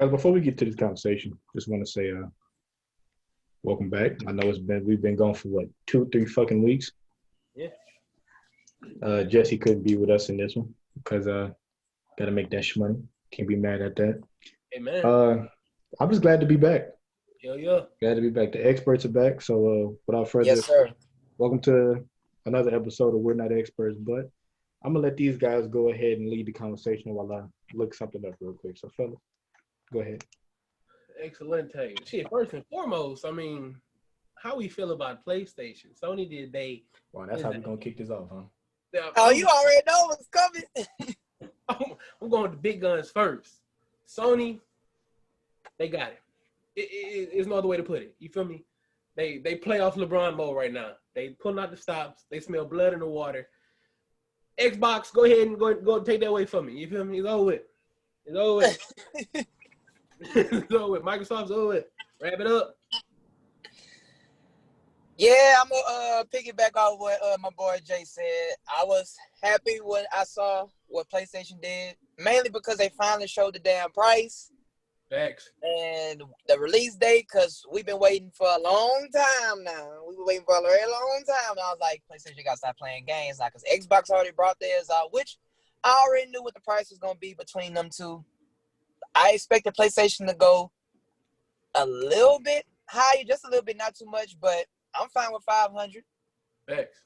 Before we get to this conversation, just want to say welcome back. I know we've been gone for what 2, 3 fucking weeks. Yeah. Jesse couldn't be with us in this one because gotta make that money. Can't be mad at that. Hey man. I'm just glad to be back. Yeah. Glad to be back. The experts are back. So without further Yes, sir. welcome to another episode of We're Not Experts, but I'm gonna let these guys go ahead and lead the conversation while I look something up real quick. So fellas, go ahead. Excellent. Shit, first and foremost, I mean, how we feel about PlayStation. Sony did Wow, that's how we're gonna kick this off, huh? Oh, you already know what's coming. I'm going with the big guns first. Sony, they got it. It's no other way to put it. You feel me? They play off LeBron mode right now. They pulling out the stops. They smell blood in the water. Xbox, go ahead and go take that away from me. You feel me? It's over with. It's over with. It's over with. Microsoft's over with. Wrap it up. Yeah, I'm gonna piggyback off what my boy Jay said. I was happy when I saw what PlayStation did, mainly because they finally showed the damn price Facts. and the release date. Because we've been waiting for a long time now. We've been waiting for a very long time. And I was like, PlayStation got to start playing games now because Xbox already brought theirs out, which I already knew what the price was gonna be between them two. I expected PlayStation to go a little bit higher, just a little bit, not too much, but I'm fine with 500. Facts.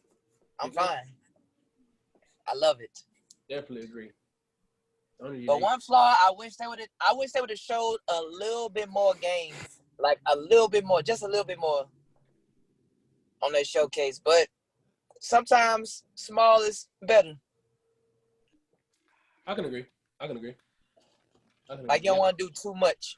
I'm fine. I love it. Definitely agree. But one flaw, I wish they would have showed a little bit more games, like a little bit more, just a little bit more on their showcase. But sometimes small is better. I can agree. Like you don't want to do too much.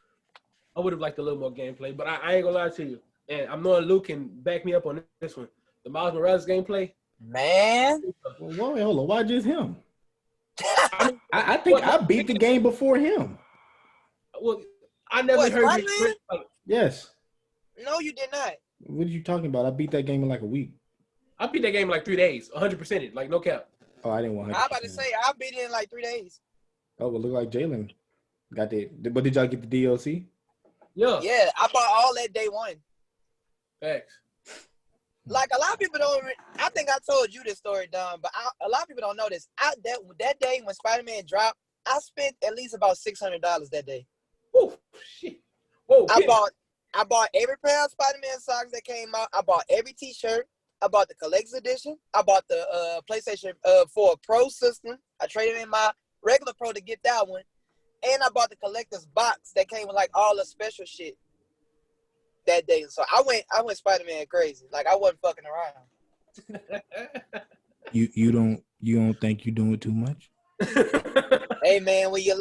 I would have liked a little more gameplay, but I ain't gonna lie to you. And I'm knowing Luke can back me up on this one. The Miles Morales gameplay. Man. Well, hold on. Why just him? I think I beat the game before him. Well, I never heard you. Yes. No, you did not. What are you talking about? I beat that game in like a week. I beat that game in like 3 days, 100%, like no cap. Oh, I didn't want 100%. I was about to say, I beat it in like 3 days. Oh, well, look like Jalen got that. But did y'all get the DLC? Yeah. Yeah, I bought all that day one. Facts. Like a lot of people don't. I think I told you this story, Don, but a lot of people don't know this. That day when Spider-Man dropped, I spent at least about $600 that day. Oh shit! Whoa! I bought every pair of Spider-Man socks that came out. I bought every T-shirt. I bought the collector's edition. I bought the PlayStation 4 Pro system. I traded in my regular Pro to get that one, and I bought the collector's box that came with like all the special shit that day. So I went Spider-Man crazy. Like I wasn't fucking around. You don't think you're doing too much? Hey man, when you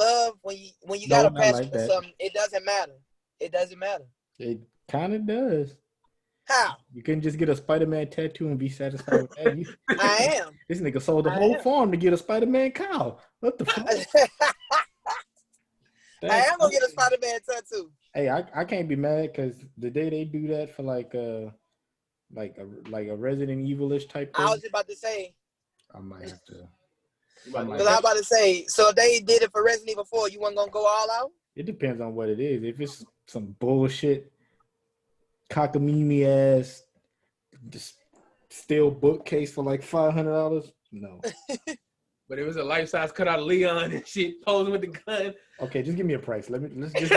got a passion for something, it doesn't matter. It doesn't matter. It kind of does. How? You couldn't just get a Spider-Man tattoo and be satisfied with that. I am. This nigga sold the whole farm to get a Spider-Man cow. What the fuck? I am gonna get a Spider-Man tattoo. Hey, I can't be mad because the day they do that for like a Resident Evil-ish type thing, I was about to say. I might have to. Because I was about to say, so if they did it for Resident Evil 4, you weren't gonna go all out? It depends on what it is. If it's some bullshit, cockamamie ass, just steel bookcase for like $500, no. But it was a life-size cutout of Leon and shit, posing with the gun. Okay, just give me a price. Let's just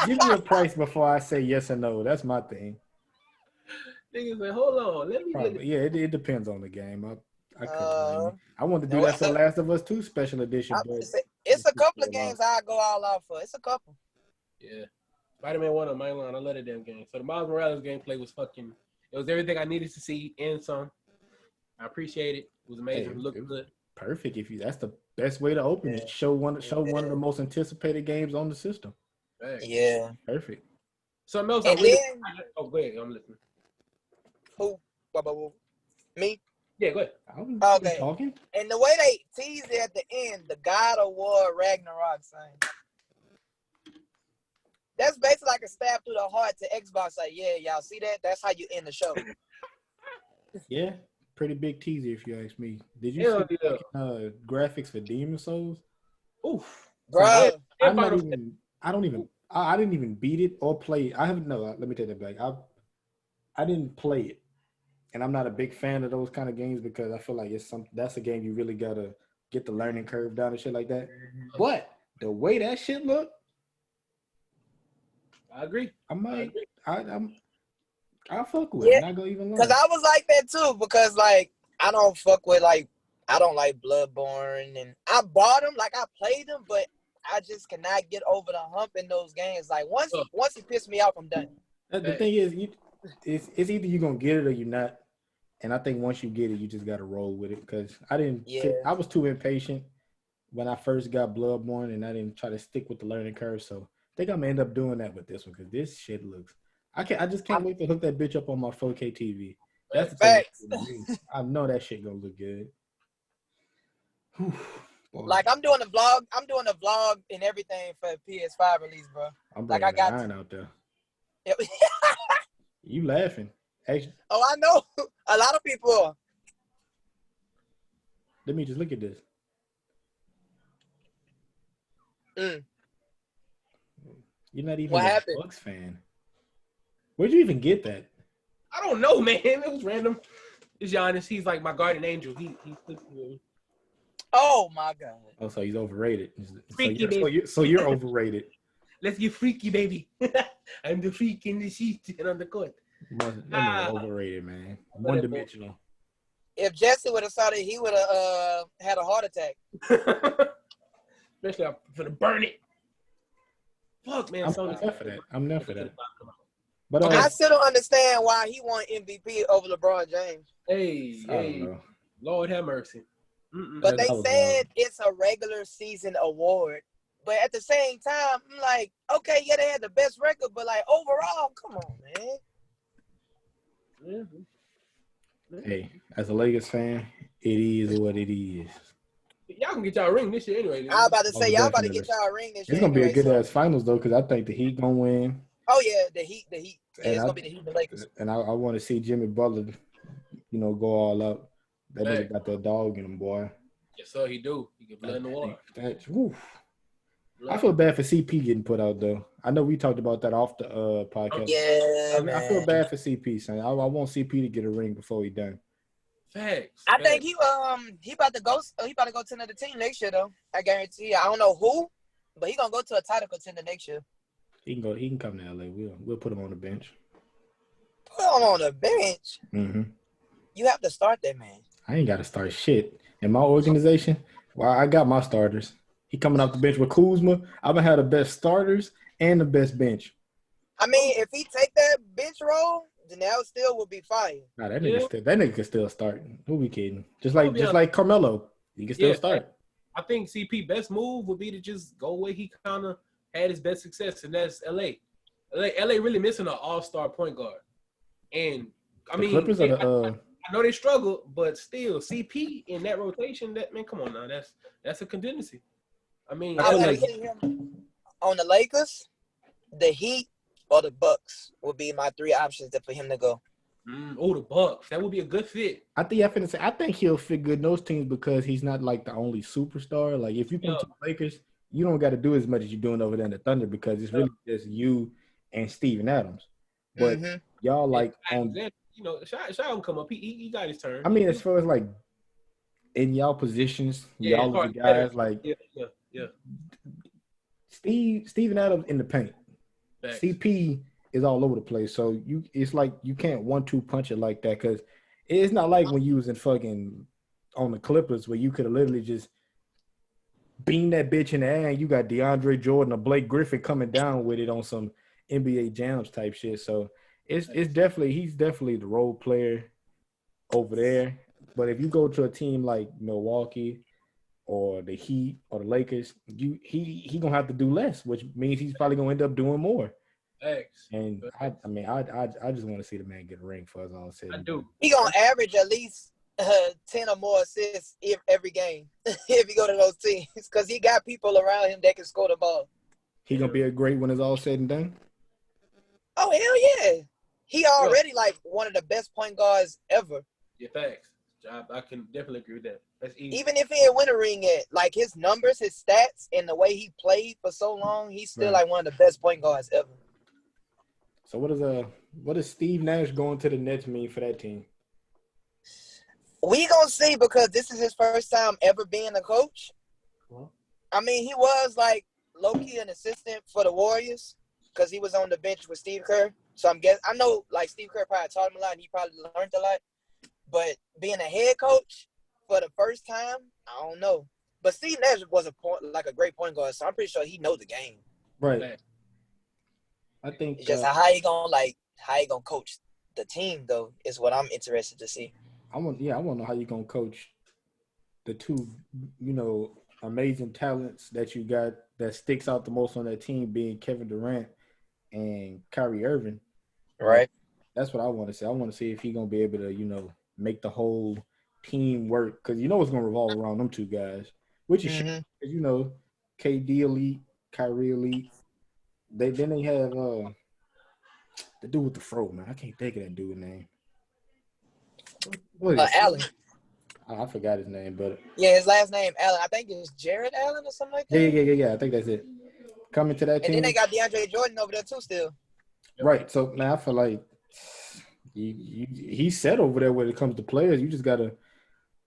give me a price before I say yes or no. That's my thing. Niggas like, hold on, let me get it. Yeah, it depends on the game. I wanted to do that for Last of Us 2 special edition. But it's a couple of games I go all out for. It's a couple. Yeah. Spider-Man 1 on my line. I love that damn game. So the Miles Morales gameplay was it was everything I needed to see and some. I appreciate it. It was amazing. It looked good. Perfect. That's the best way to open it. Show one of the most anticipated games on the system. Right. Yeah. Perfect. Something else. Oh, go ahead. I'm listening. Who? Me? Yeah, go ahead. Okay. Talking. And the way they teased it at the end, the God of War Ragnarok thing. That's basically like a stab through the heart to Xbox. Like, yeah, y'all see that? That's how you end the show. Yeah. Pretty big teaser if you ask me. Did you see graphics for Demon Souls? Oof. Bro. I'm not even I don't even. I didn't even beat it or play it. I haven't. No, let me take that back. I didn't play it, and I'm not a big fan of those kind of games because I feel like that's a game you really gotta get the learning curve down and shit like that. But the way that shit look, I agree. I'll fuck with it. Not go even Because lie. I was like that too. Because like I don't fuck with like I don't like Bloodborne, and I bought them, like I played them, but I just cannot get over the hump in those games. Like once it pissed me off, I'm done. The thing is, it's either you're gonna get it or you're not. And I think once you get it, you just gotta roll with it. Because I was too impatient when I first got Bloodborne, and I didn't try to stick with the learning curve. So I think I'm gonna end up doing that with this one because this shit looks. I just can't wait to hook that bitch up on my 4K TV. That's the thing. I know that shit gonna look good. Like I'm doing a vlog and everything for PS5 release, bro. I'm like I got iron out there. You laughing? Actually, oh, I know. A lot of people are. Let me just look at this. You're not even a Bucks fan. Where'd you even get that? I don't know, man. It was random. It's Giannis. He's like my guardian angel. He Oh my god. Oh, so he's overrated. Freaky, so you're overrated. Let's get freaky, baby. I'm the freak in the sheet and on the court. That nigga overrated, man. One dimensional. If Jesse would have saw that, he would have had a heart attack. Especially I'm gonna burn it. Fuck, man. I'm not for that. But I still don't understand why he won MVP over LeBron James. Hey, Lord have mercy. But they said it's a regular season award. But at the same time, I'm like, okay, yeah, they had the best record, but like overall, come on, man. Hey, as a Lakers fan, it is what it is. Y'all can get y'all a ring this year anyway. I was about to say, y'all about to get y'all a ring this year. It's gonna be a good ass finals though, because I think the Heat gonna win. Oh yeah, the Heat. Yeah, it's gonna be the Heat and the Lakers. And I want to see Jimmy Butler, go all out. That nigga got that dog in him, boy. Yes, sir, he do. He get blood in the water. I feel bad for CP getting put out though. I know we talked about that off the podcast. I feel bad for CP, son. I want CP to get a ring before he done. Facts. I think he about to go. He about to go to another team next year though. I guarantee you. I don't know who, but he gonna go to a title contender next year. He can go. He can come to LA. We'll put him on the bench. Put him on the bench. Mm-hmm. You have to start that man. I ain't got to start shit in my organization. Well, I got my starters. He coming off the bench with Kuzma. I'm gonna have the best starters and the best bench. I mean, if he take that bench role, then that still would be fire. Nah, that nigga can still start. Who we kidding? Just like Carmelo, he can still start. I think CP best move would be to just go where he kind of had his best success, and that's LA. LA really missing an all-star point guard, and I mean, Clippers I know they struggle, but still, CP in that rotation, come on now, that's a contingency. I mean, I would him on the Lakers, the Heat, or the Bucks would be my three options for him to go. The Bucks. That would be a good fit. I think he'll fit good in those teams because he's not like the only superstar. Like if you come to the Lakers, you don't got to do as much as you're doing over there in the Thunder because it's really just you and Steven Adams. But y'all like Shaq will come up. He got his turn. I mean, as far as like in y'all positions, y'all are the guys like Steven Adams in the paint. Thanks. CP is all over the place, so it's like you can't 1-2 punch it like that because it's not like when you was in fucking on the Clippers where you could have literally just beam that bitch in the air and you got DeAndre Jordan or Blake Griffin coming down with it on some NBA Jams type shit. So he's definitely the role player over there. But if you go to a team like Milwaukee or the Heat or the Lakers, he gonna have to do less, which means he's probably gonna end up doing more. Thanks. And I just want to see the man get a ring for us all said. I do. He gonna average at least 10 or more assists every game if you go to those teams because he got people around him that can score the ball. He gonna be a great when it's all said and done. Oh hell yeah! He already like one of the best point guards ever. Yeah, thanks. I can definitely agree with that. That's easy. Even if he didn't win a ring yet, like his numbers, his stats, and the way he played for so long, he's still like one of the best point guards ever. So what does Steve Nash going to the Nets mean for that team? We gonna see because this is his first time ever being a coach. I mean, he was like low-key an assistant for the Warriors because he was on the bench with Steve Kerr. So I know like Steve Kerr probably taught him a lot and he probably learned a lot. But being a head coach for the first time, I don't know. But Steve Nash was a great point guard, so I'm pretty sure he knows the game. Right. I think it's just how he gonna coach the team though is what I'm interested to see. I want to know how you gonna coach the two, amazing talents that you got that sticks out the most on that team, being Kevin Durant and Kyrie Irving. Right. That's what I want to see. I want to see if he's gonna be able to, make the whole team work because it's gonna revolve around them two guys, which is KD elite, Kyrie elite. They have the dude with the fro, man. I can't think of that dude's name. Allen. I forgot his name, but yeah, his last name Allen. I think it's Jared Allen or something like that. Yeah. I think that's it. Coming to that team, and then they got DeAndre Jordan over there too, still. Right. So now I feel like he's set over there when it comes to players. You just gotta,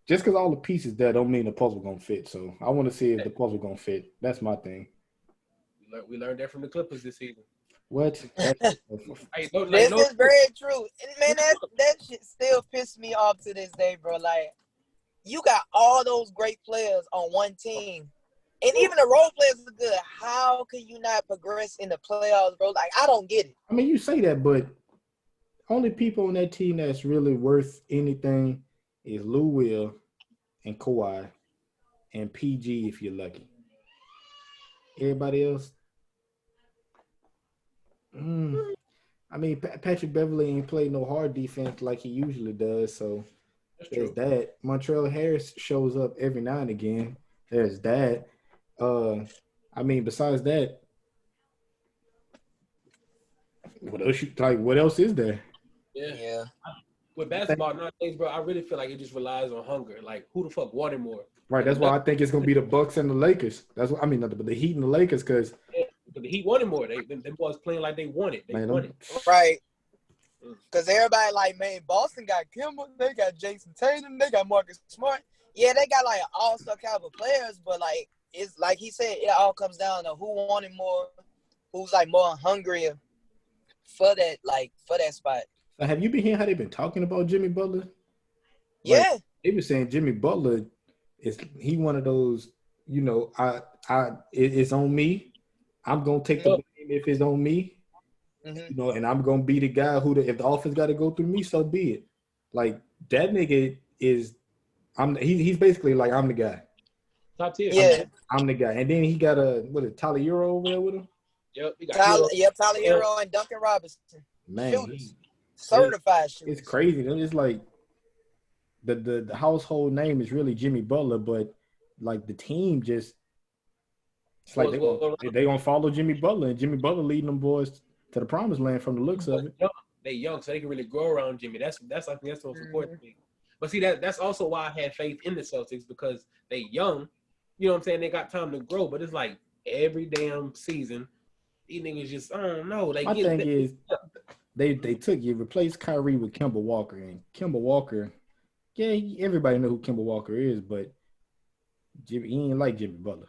just because all the pieces there don't mean the puzzle gonna fit. So I want to see if the puzzle gonna fit. That's my thing. We learned that from the Clippers this season. What? This is very true. And man, that shit still pisses me off to this day, bro. Like, you got all those great players on one team. And even the role players are good. How can you not progress in the playoffs, bro? Like, I don't get it. I mean, you say that, but only people on that team that's really worth anything is Lou Will and Kawhi and PG if you're lucky. Everybody else, I mean, Patrick Beverley ain't played no hard defense like he usually does, so there's that. Montrezl Harris shows up every now and again. There's that. I mean, besides that, what else is there? Yeah. With basketball nowadays, bro, I really feel like it just relies on hunger. Like, who the fuck wanted more? Right. That's why I think it's gonna be the Bucks and the Lakers. That's what I mean. The Heat and the Lakers, because the Heat wanted more. Them boys playing like they wanted. They wanted. Right. Because everybody like, man, Boston got Kimball, they got Jason Tatum, they got Marcus Smart. Yeah, they got like all-star caliber players, but like it's like he said, it all comes down to who wanted more, who's like more hungrier for that spot. So have you been hearing how they've been talking about Jimmy Butler? Yeah. They've been saying Jimmy Butler he one of those, it's on me. I'm gonna take the blame if it's on me. Mm-hmm. And I'm gonna be the guy if the offense got to go through me, so be it. Like that nigga he's basically like, I'm the guy. Top tier. Yeah, I'm the guy. And then he got Tyler Hero over there with him. Yep. Tyler Hero and Duncan Robinson. Man, certified shooters. It's crazy. It's like the household name is really Jimmy Butler, but like the team just it's like they gonna follow Jimmy Butler, and Jimmy Butler leading them boys to the promised land from the looks of it. They young, so they can really grow around Jimmy. That's I think that's the most important thing. But see, that's also why I had faith in the Celtics, because they young. You know what I'm saying? They got time to grow, but it's like every damn season, these niggas just, I don't know. My thing is, they replaced Kyrie with Kemba Walker, and Kemba Walker, everybody know who Kemba Walker is, but he ain't like Jimmy Butler.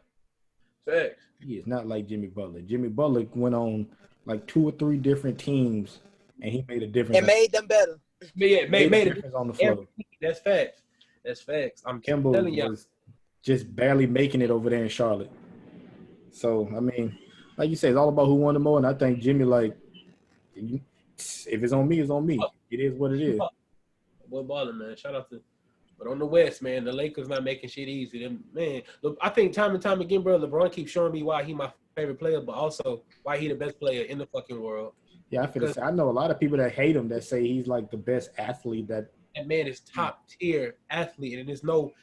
Facts. He is not like Jimmy Butler. Jimmy Butler went on like 2 or 3 different teams, and he made a difference. It made them better. Yeah, made a difference on the floor. That's facts. That's facts. I'm Kemba telling you, was just barely making it over there in Charlotte. So I mean, like you say, it's all about who won the more, and I think Jimmy, like, if it's on me, it's on me. It is what it is. Boy, balling, man. Shout out to. But on the West, man, the Lakers not making shit easy. Them, man, look, I think time and time again, bro, LeBron keeps showing me why he my favorite player, but also why he the best player in the fucking world. Yeah, I know a lot of people that hate him that say he's like the best athlete. That man is top tier athlete, and it's no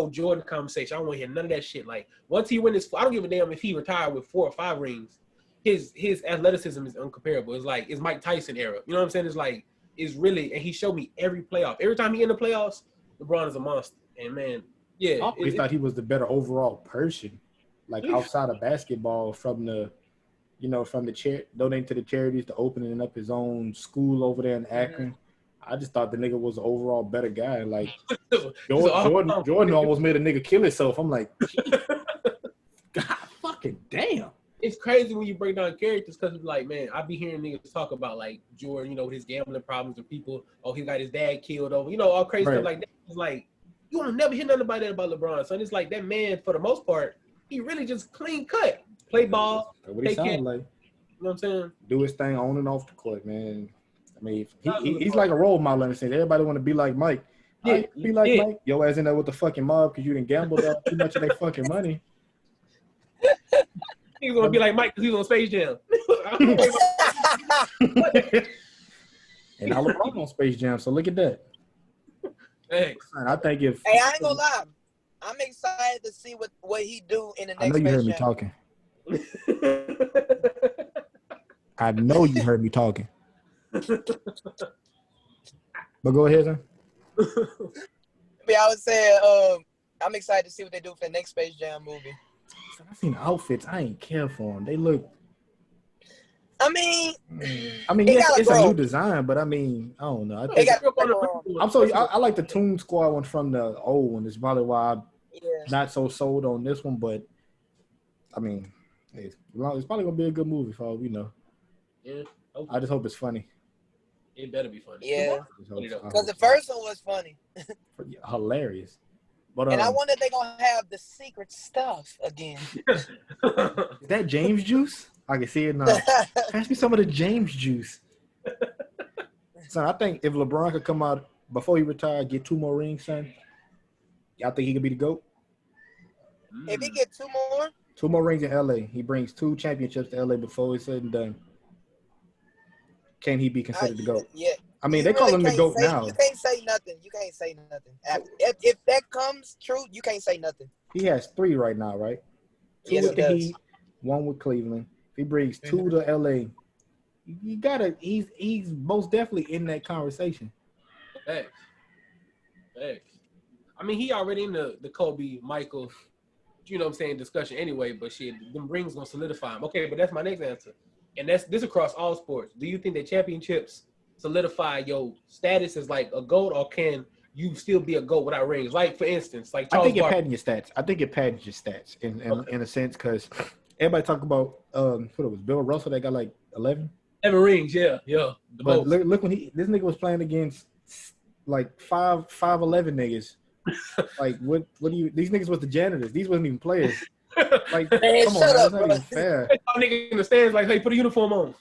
Jordan conversation. I don't want to hear none of that shit. Like, once he win this, I don't give a damn if he retired with 4 or 5 rings. His athleticism is incomparable. It's like it's Mike Tyson era. You know what I'm saying? It's like it's really, and he showed me every playoff. Every time he in the playoffs, LeBron is a monster, and man, yeah, I always thought he was the better overall person, like outside of basketball, from the donating to the charities, to opening up his own school over there in Akron. I just thought the nigga was an overall better guy. Like Jordan almost made a nigga kill himself. I'm like, God fucking damn. It's crazy when you break down characters because it's like, man, I be hearing niggas talk about like Jordan, his gambling problems and people, he got his dad killed over, all crazy stuff like that. It's like, you won't never hear nothing about that about LeBron. So it's like that man, for the most part, he really just clean cut. Play ball. That's what he sound like. You know what I'm saying? Do his thing on and off the court, man. I mean, he's like a role model in the sense. Everybody want to be like Mike. Yeah, be like Mike. Yo ass in there with the fucking mob because you didn't gamble up too much of their fucking money. He's gonna be like Mike because he's on Space Jam. And now LeBron on Space Jam, so look at that. Thanks. I think if I ain't gonna lie, I'm excited to see what he do in the next. I know you heard me Jam. talking. I know you heard me talking. But go ahead, son. I would say I'm excited to see what they do for the next Space Jam movie. I seen the outfits. I ain't care for them. They look. I mean, yes, it's a new design, but I mean, I don't know. I like the Toon Squad one from the old one. It's probably why I'm not so sold on this one. But I mean, it's probably gonna be a good movie for all we know. Yeah, I just hope it's funny. It better be funny. Yeah, because the first one was funny. Hilarious. But, and I wonder if they're going to have the secret stuff again. Is that James juice? I can see it now. Pass me some of the James juice. Son, I think if LeBron could come out before he retired, get 2 more rings, son, y'all think he could be the GOAT? If he get 2 more? 2 more rings in L.A. He brings 2 championships to L.A. before it's said and done. Can he be considered the GOAT? Yeah. I mean, they call him the GOAT now. You can't say nothing. If that comes true, you can't say nothing. He has 3 right now, right? 2 yes, with the Heat, 1 with Cleveland. If he brings 2 to LA, he's most definitely in that conversation. Thanks. I mean, he already in the Kobe, Michael, discussion anyway, but shit, them rings gonna solidify him. Okay, but that's my next answer. And this across all sports. Do you think that championships solidify your status as like a GOAT, or can you still be a GOAT without rings? Like, for instance, like Charles Barkley. I think it padded your stats in a sense, because everybody talk about what it was, Bill Russell that got like 11 rings, yeah. But look when this nigga was playing against like 5'11" niggas. Like what do you? These niggas was the janitors. These wasn't even players. Like, man, come on, man, that's not even fair. Nigga in the stands like, hey, put a uniform on.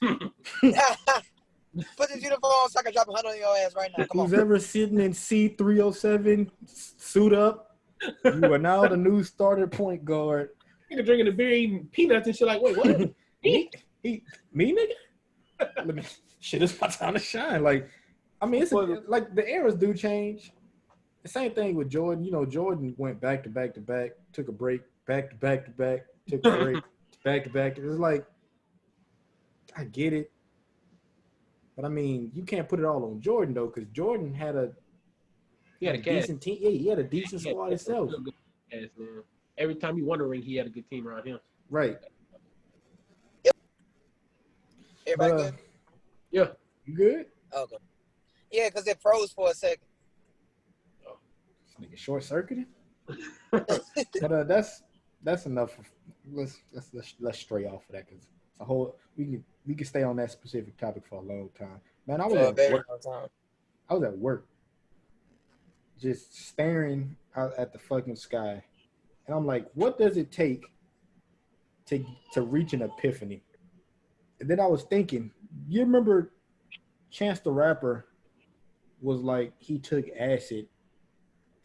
Put this uniform on so I can drop 100 on your ass right now. Come on. Who's ever sitting in C307, suit up, you are now the new starter point guard. Nigga drinking the beer, eating peanuts and shit like, wait, what? Me, nigga? Shit, it's my time to shine. Like, I mean, like the eras do change. The same thing with Jordan. Jordan went back to back to back, took a break, back to back to back, took a break, back to back. It was like, I get it. But I mean, you can't put it all on Jordan though, because Jordan had a decent team. Yeah, he had a decent squad himself. Man. Every time he won a ring, he had a good team around him. Right. Everybody good? Yeah. You good? Okay. Yeah, because it froze for a second. Oh, this nigga short circuited. But that's enough. Let's stray off of that, because it's a whole. We can stay on that specific topic for a long time. Man, I was at work, just staring out at the fucking sky, and I'm like, what does it take to reach an epiphany? And then I was thinking, you remember Chance the Rapper was like, he took acid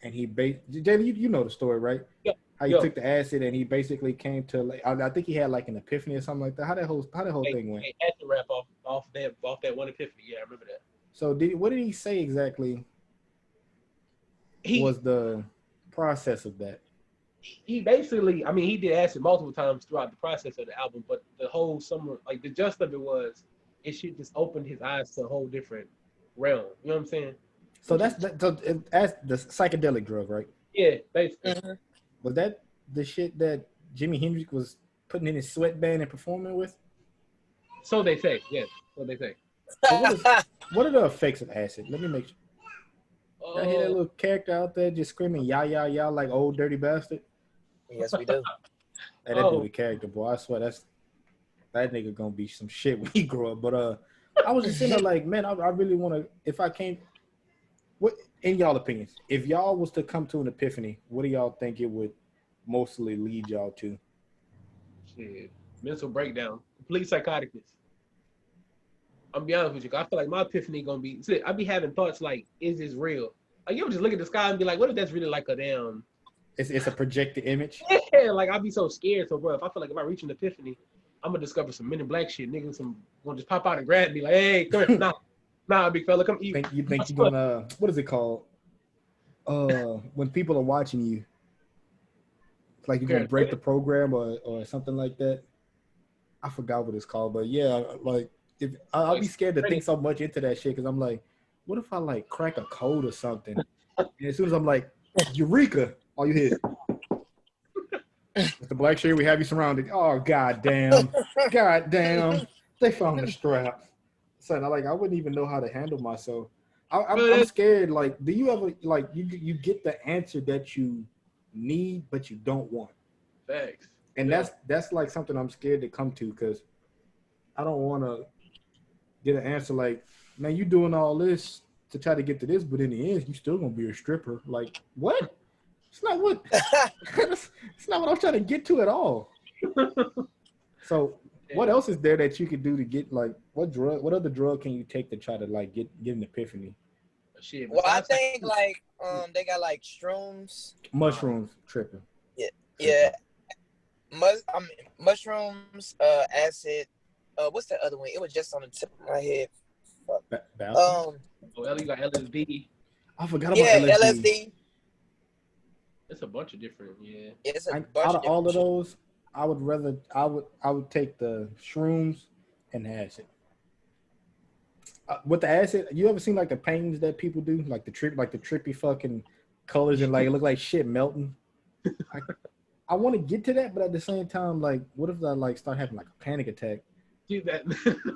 and he Jay, you know the story, right? Yeah. How he took the acid and he basically came to like, I think he had like an epiphany or something like that. How that whole thing went? He had to rap off that one epiphany. Yeah, I remember that. So what did he say exactly? Was the process of that? He basically, I mean, he did acid multiple times throughout the process of the album, but the whole summer, like the gist of it was, it shit just opened his eyes to a whole different realm. You know what I'm saying? So that's the psychedelic drug, right? Yeah, basically. Mm-hmm. Was that the shit that Jimi Hendrix was putting in his sweatband and performing with? So they say. Yes. So they say. So what are the effects of acid? Let me make sure. Y'all hear that little character out there just screaming "ya ya ya" like old dirty bastard? Yes, we do. Hey, that dude a character, boy. I swear that nigga gonna be some shit when he grow up. But I was just sitting there like, man, I really want to. If I can't, what in y'all opinions? If y'all was to come to an epiphany, what do y'all think it would mostly lead y'all to? Shit, mental breakdown, complete psychoticness. I'm be honest with you. I feel like my epiphany gonna be. See, I be having thoughts like, is this real? Like you ever just look at the sky and be like, what if that's really like a damn? It's a projected image. Yeah, like I'd be so scared. So, bro, if I feel like if I reach an epiphany, I'm gonna discover some Men in Black shit. Niggas gonna just pop out and grab me like, hey, come here, nah, big fella, come eat. You think you're gonna what is it called? When people are watching you, it's like you're gonna break the program or something like that. I forgot what it's called, but yeah, like if I'll be scared to think so much into that shit because I'm like, what if I like crack a code or something? And as soon as I'm like, Eureka, all you hear. Mr. Blackshear, we have you surrounded. Oh, goddamn. They found the strap. Son, I wouldn't even know how to handle myself. I'm scared. Like, do you ever, like, you get the answer that you need, but you don't want? Thanks. And that's like something I'm scared to come to because I don't want to get an answer like, man, you doing all this to try to get to this, but in the end, you still going to be a stripper. Like, what? It's not what I'm trying to get to at all. So what else is there that you could do to get like what other drug can you take to try to like get an epiphany? Shit. Well, I think like they got like shrooms. Mushrooms tripping. Yeah. Mushrooms, acid. What's the other one? It was just on the tip of my head. You got LSD. I forgot about LSD. It's a bunch of different, yeah. It's a bunch out of of all of those, I would take the shrooms and the acid. With the acid, you ever seen like the paintings that people do, like the trippy fucking colors and like it look like shit melting? I want to get to that, but at the same time, like, what if I like start having like a panic attack? Dude,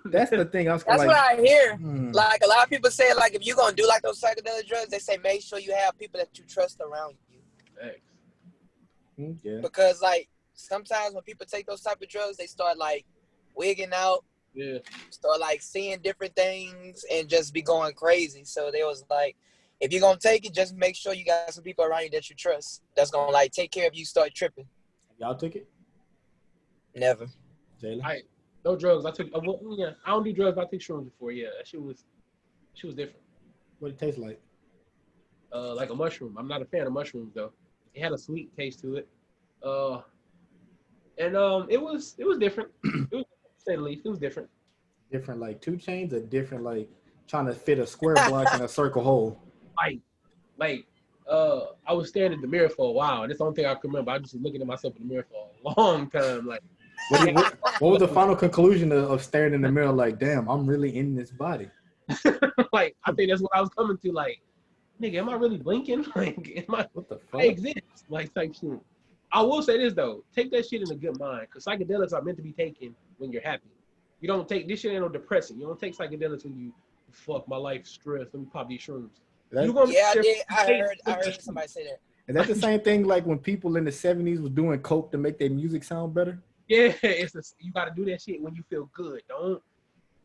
that's the thing. That's like, what I hear. Like a lot of people say, like if you're gonna do like those psychedelic drugs, they say make sure you have people that you trust around you. Thanks. Yeah. Because like sometimes when people take those type of drugs, they start like wigging out. Yeah. Start like seeing different things and just be going crazy. So they was like, if you're gonna take it, just make sure you got some people around you that you trust. That's gonna like take care of you. Start tripping. Y'all took it? Never. Jaylen? No drugs. I don't do drugs. But I took shrooms before. Yeah, that shit was different. What it tastes like? Like a mushroom. I'm not a fan of mushrooms though. It had a sweet taste to it. And it was different. It was, to say the least, it was different. Different like 2 Chainz or different like trying to fit a square block in a circle hole? I was staring at the mirror for a while, and that's the only thing I can remember. I just was looking at myself in the mirror for a long time. Like, what was the final conclusion of staring in the mirror? Like, damn, I'm really in this body. Like, I think that's what I was coming to. Like, nigga, am I really blinking? Like, what the fuck? I exist? Like, type shit. I will say this though, take that shit in a good mind, because psychedelics are meant to be taken when you're happy. You don't take this shit ain't no depressant. You don't take psychedelics when you fuck my life stress. Let me pop these shrooms. I heard somebody say that. Is that the same thing like when people in the 70s was doing coke to make their music sound better? Yeah, you got to do that shit when you feel good.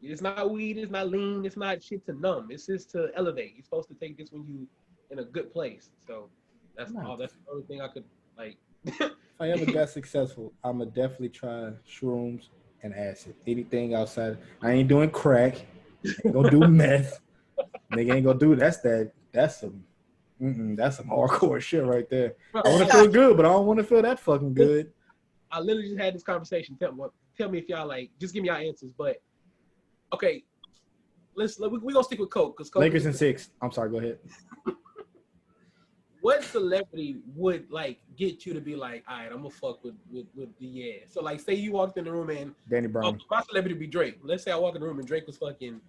It's not weed, it's not lean, it's not shit to numb. It's just to elevate. You're supposed to take this when you in a good place. So that's all. That's the only thing I could like. If I ever got successful, I'ma definitely try shrooms and acid. Anything outside, I ain't doing crack. Ain't gonna do meth. Nigga ain't gonna do that's some hardcore shit right there. I want to feel good, but I don't want to feel that fucking good. I literally just had this conversation. Tell me if y'all like. Just give me y'all answers. But okay, we gonna stick with coke because Lakers in 6. I'm sorry. Go ahead. What celebrity would like get you to be like, all right, I'm gonna fuck with the So like, say you walked in the room and Danny Brown. My celebrity would be Drake. Let's say I walk in the room and Drake was fucking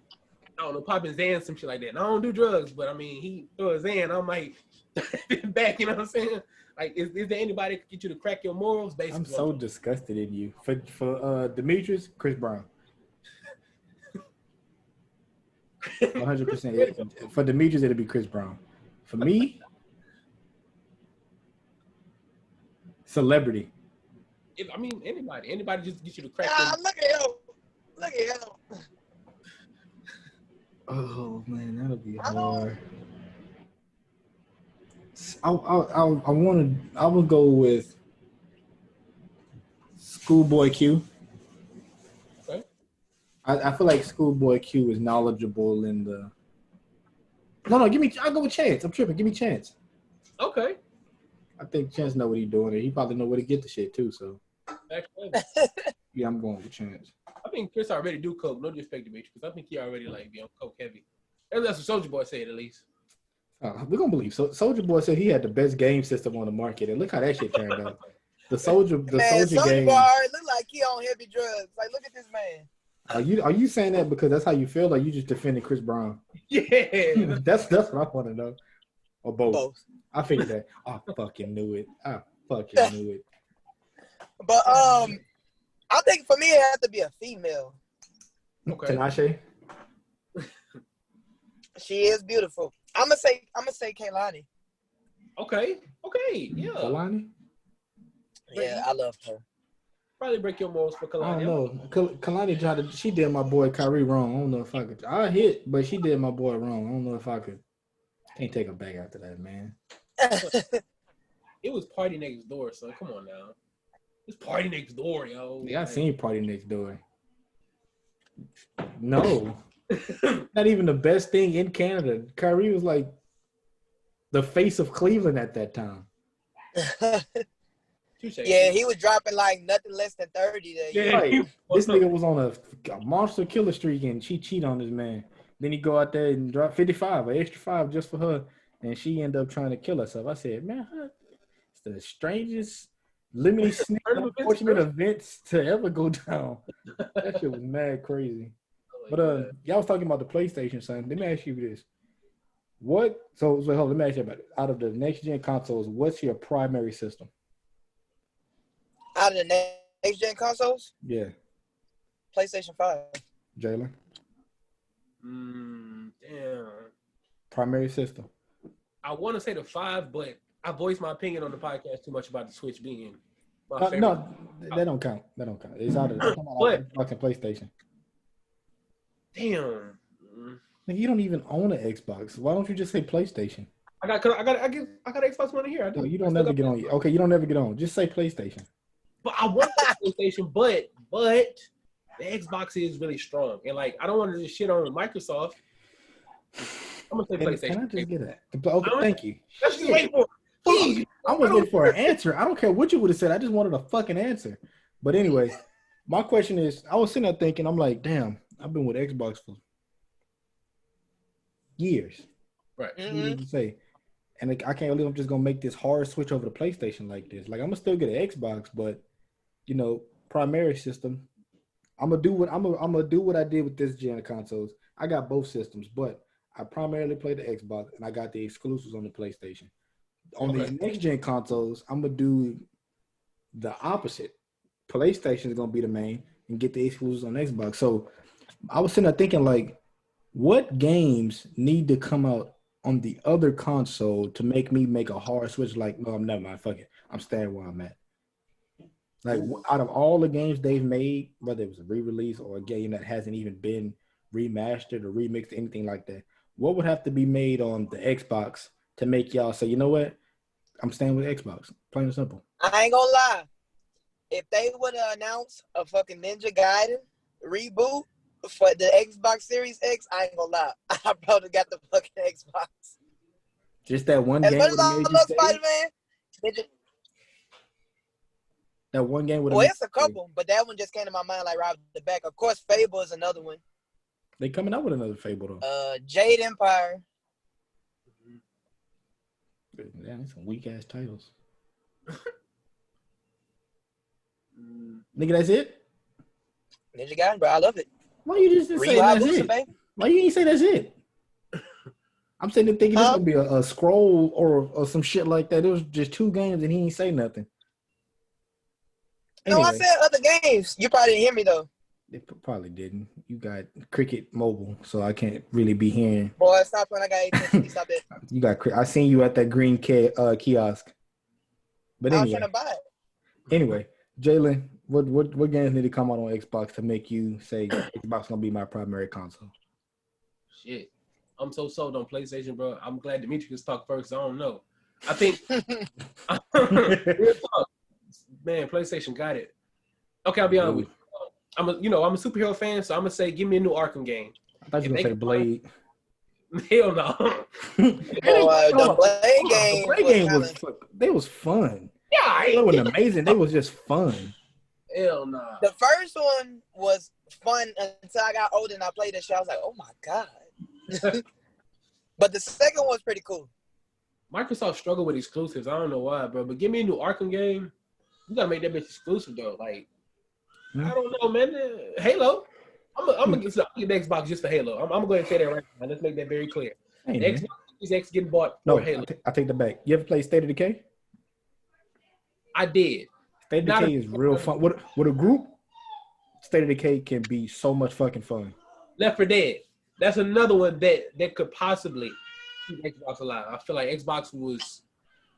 I don't know, popping Xan, some shit like that. And I don't do drugs, but I mean, he throw a Xan, I might back. You know what I'm saying? Like, is there anybody that can get you to crack your morals? Basically, I'm so disgusted in you. For Demetrius, Chris Brown. 100%. For Demetrius, it'll be Chris Brown. For me, celebrity. I mean, anybody just get you to crack. Look at him. Look at him. Oh man, that'll be hard. I would go with Schoolboy Q. Okay. I feel like Schoolboy Q is knowledgeable in the. No, I'll go with Chance. I'm tripping. Give me Chance. Okay. I think Chance know what he's doing. He probably know where to get the shit too. So. Yeah, I'm going with Chance. I think Chris already do coke. No disrespect to Mitch, because I think he already be on coke heavy. That's what Soulja Boy said, at least. We're gonna believe. So Soulja Boy said he had the best game system on the market, and look how that shit turned out. The Soulja game. Boy already look like he on heavy drugs. Like, look at this man. Are you saying that because that's how you feel, or you just defending Chris Brown? Yeah, that's what I want to know. Or both. I figured that. I fucking knew it. But I think for me it has to be a female. Okay. Tinashe. She is beautiful. I'm gonna say Kehlani. Okay. Yeah. Kehlani? Yeah, I love her. Probably break your morals for Kehlani. I don't know. Kehlani she did my boy Kyrie wrong. I don't know if I could. I hit, but she did my boy wrong. I don't know if I could. Can't take her back after that, man. It was Party Next Door, so come on now. It's Party Next Door, yo. Yeah, I seen Party Next Door. No. Not even the best thing in Canada. Kyrie was like the face of Cleveland at that time. Yeah, he was dropping like nothing less than 30 there. Yeah, right. This nigga was on a monster killer streak and she cheat on this man. Then he go out there and drop 55, an extra 5 just for her, and she end up trying to kill herself. I said, man, it's the strangest limited sneak unfortunate events to ever go down. That shit was mad crazy. But y'all was talking about the PlayStation, son. Let me ask you this. Let me ask you about it. Out of the next gen consoles, what's your primary system? Out of the next gen consoles? Yeah. PlayStation 5. Jalen? Damn. Primary system. I want to say the 5, but I voiced my opinion on the podcast too much about the Switch being my favorite. No, that don't count. It's out of Xbox and PlayStation. Damn. You don't even own an Xbox. Why don't you just say PlayStation? I got Xbox One here. No, you don't never get on. Okay, you don't never get on. Just say PlayStation. But I want the PlayStation, but the Xbox is really strong, and like I don't want to just shit on Microsoft. I'm gonna say PlayStation. Can I just get that? Okay, thank you. Let's just wait for. Please. I was waiting for an answer. I don't care what you would have said. I just wanted a fucking answer. But anyway, my question is: I was sitting there thinking, I'm like, damn, I've been with Xbox for years. Right. Mm-hmm. To say, and I can't believe I'm just gonna make this hard switch over to PlayStation like this. Like I'm gonna still get an Xbox, but primary system. I'm gonna do what I did with this gen of consoles. I got both systems, but I primarily play the Xbox and I got the exclusives on the PlayStation. On these next gen consoles, I'm gonna do the opposite. PlayStation is gonna be the main and get the exclusives on Xbox. So I was sitting there thinking, like, what games need to come out on the other console to make me make a hard switch? Like, no, I'm never mind. Fuck it. I'm staying where I'm at. Like, out of all the games they've made, whether it was a re-release or a game that hasn't even been remastered or remixed, anything like that, what would have to be made on the Xbox to make y'all say, you know what? I'm staying with Xbox. Plain and simple. I ain't gonna lie. If they would have announced a fucking Ninja Gaiden reboot for the Xbox Series X, I ain't gonna lie. I probably got the fucking Xbox. Just that one as game. As much as I love Spider-Man, that one game with it's a couple, but that one just came to my mind like right off the back. Of course, Fable is another one. They coming out with another Fable though. Jade Empire. Damn, that's some weak ass titles. Nigga, that's it? Ninja Gaiden, bro. I love it. Why you just didn't say that's it? Why you ain't say that's it? I'm sitting there thinking this gonna be a scroll or some shit like that. It was just 2 games and he ain't say nothing. Anyway. No, I said other games. You probably didn't hear me though. They probably didn't. You got Cricket Mobile, so I can't really be hearing. Boy, stop when I got AT&T. Stop it. You got. I seen you at that green kiosk. But anyway, I was trying to buy it. Anyway, Jalen, what games need to come out on Xbox to make you say Xbox gonna be my primary console? Shit, I'm so sold on PlayStation, bro. I'm glad Demetrius talk first. I don't know. I think, man, PlayStation got it. Okay, I'll be honest with you. I'm a superhero fan, so I'm gonna say, give me a new Arkham game. I thought you were gonna say Blade. Hell no. The Blade game. The Blade game was fun. Yeah, it wasn't amazing. They was just fun. Hell no. The first one was fun until I got older and I played this shit. I was like, oh my god. But the second one was pretty cool. Microsoft struggled with exclusives. I don't know why, bro. But give me a new Arkham game. You gotta make that bitch exclusive though. Like, I don't know, man. Halo. I'm gonna get the Xbox just for Halo. I'm gonna go ahead and say that right now. Let's make that very clear. Hey, the Xbox is X getting bought for Halo. I take that back. You ever play State of Decay? I did. State of Decay is real fun. With a group, State of Decay can be so much fucking fun. Left 4 Dead. That's another one that could possibly keep Xbox alive. I feel like Xbox was.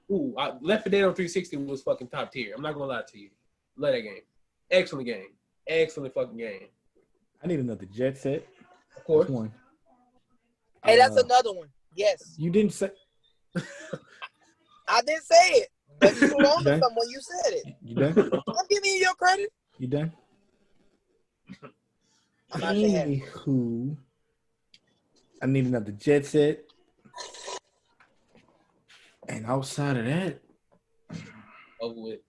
Left 4 Dead on 360 was fucking top tier. I'm not gonna lie to you. Love that game. Excellent game. Excellent fucking game. I need another Jet Set. Of course. One. Hey, that's another one. Yes. You didn't say. I didn't say it, but you were on to something when you said it. You done? I'm giving you your credit. You done? Anywho, I need another Jet Set. And outside of that, over with.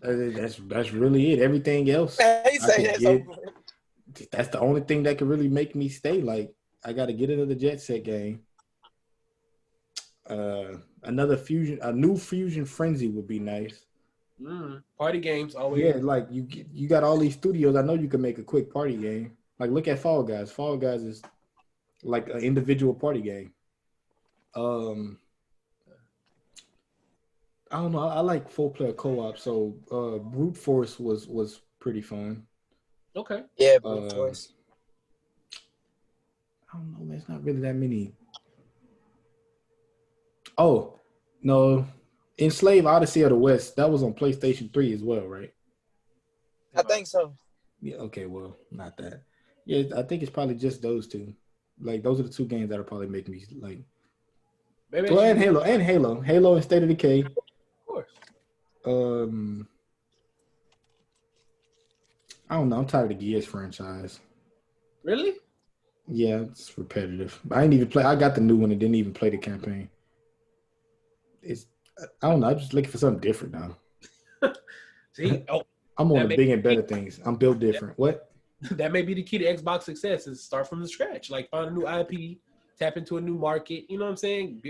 that's really it. Everything else, that's the only thing that could really make me stay. Like, I got to get another Jet Set game. A new Fusion Frenzy would be nice. Party games always. Yeah, like you got all these studios. I know you can make a quick party game. Like, look at Fall Guys. Fall Guys is like an individual party game. I don't know. I like 4-player co-op, so Brute Force was pretty fun. Okay. Yeah, Brute Force. I don't know, man. It's not really that many. Oh, no. Enslaved Odyssey of the West, that was on PlayStation 3 as well, right? I think so. Yeah, okay, well, not that. Yeah, I think it's probably just those two. Like, those are the 2 games that'll probably make me, like... Well, and Halo. Halo and State of Decay. I don't know. I'm tired of the Gears franchise. Really? Yeah, it's repetitive. I didn't even play. I got the new one and didn't even play the campaign. I don't know. I'm just looking for something different now. See, I'm on the big and better things. I'm built different. What? That may be the key to Xbox success: is start from the scratch. Like, find a new IP, tap into a new market. You know what I'm saying?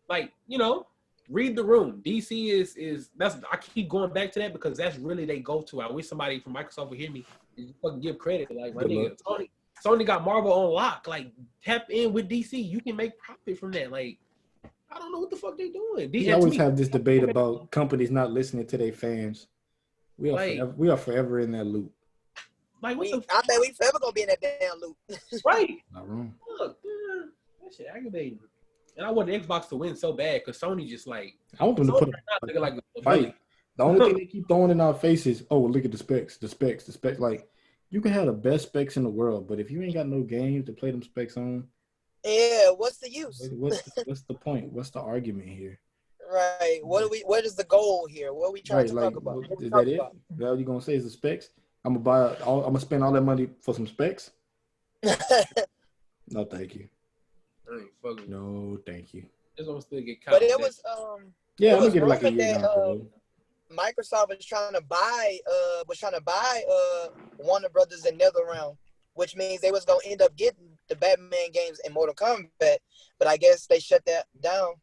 Like, read the room. DC is that's. I keep going back to that because that's really they go to. I wish somebody from Microsoft would hear me and fucking give credit. Like, my nigga, Sony got Marvel on lock. Like, tap in with DC. You can make profit from that. Like, I don't know what the fuck they doing. We always have this debate about companies not listening to their fans. We are forever in that loop. Like, I think we forever gonna be in that damn loop. Right. Not wrong. Look, that shit aggravating. And I want the Xbox to win so bad because Sony just like. I want them to put a fight. The only thing they keep throwing in our faces, look at the specs. Like, you can have the best specs in the world, but if you ain't got no games to play them specs on, yeah, what's the use? What's the point? What's the argument here? Right. What is the goal here? What are we trying to talk about? Is that it? All you gonna say is the specs? I'm gonna spend all that money for some specs? No, thank you. No, thank you. It's gonna still get caught. But it was yeah, I'm gonna get like a year now. Microsoft was trying to buy Warner Brothers and NetherRealm, which means they was gonna end up getting the Batman games and Mortal Kombat, but I guess they shut that down.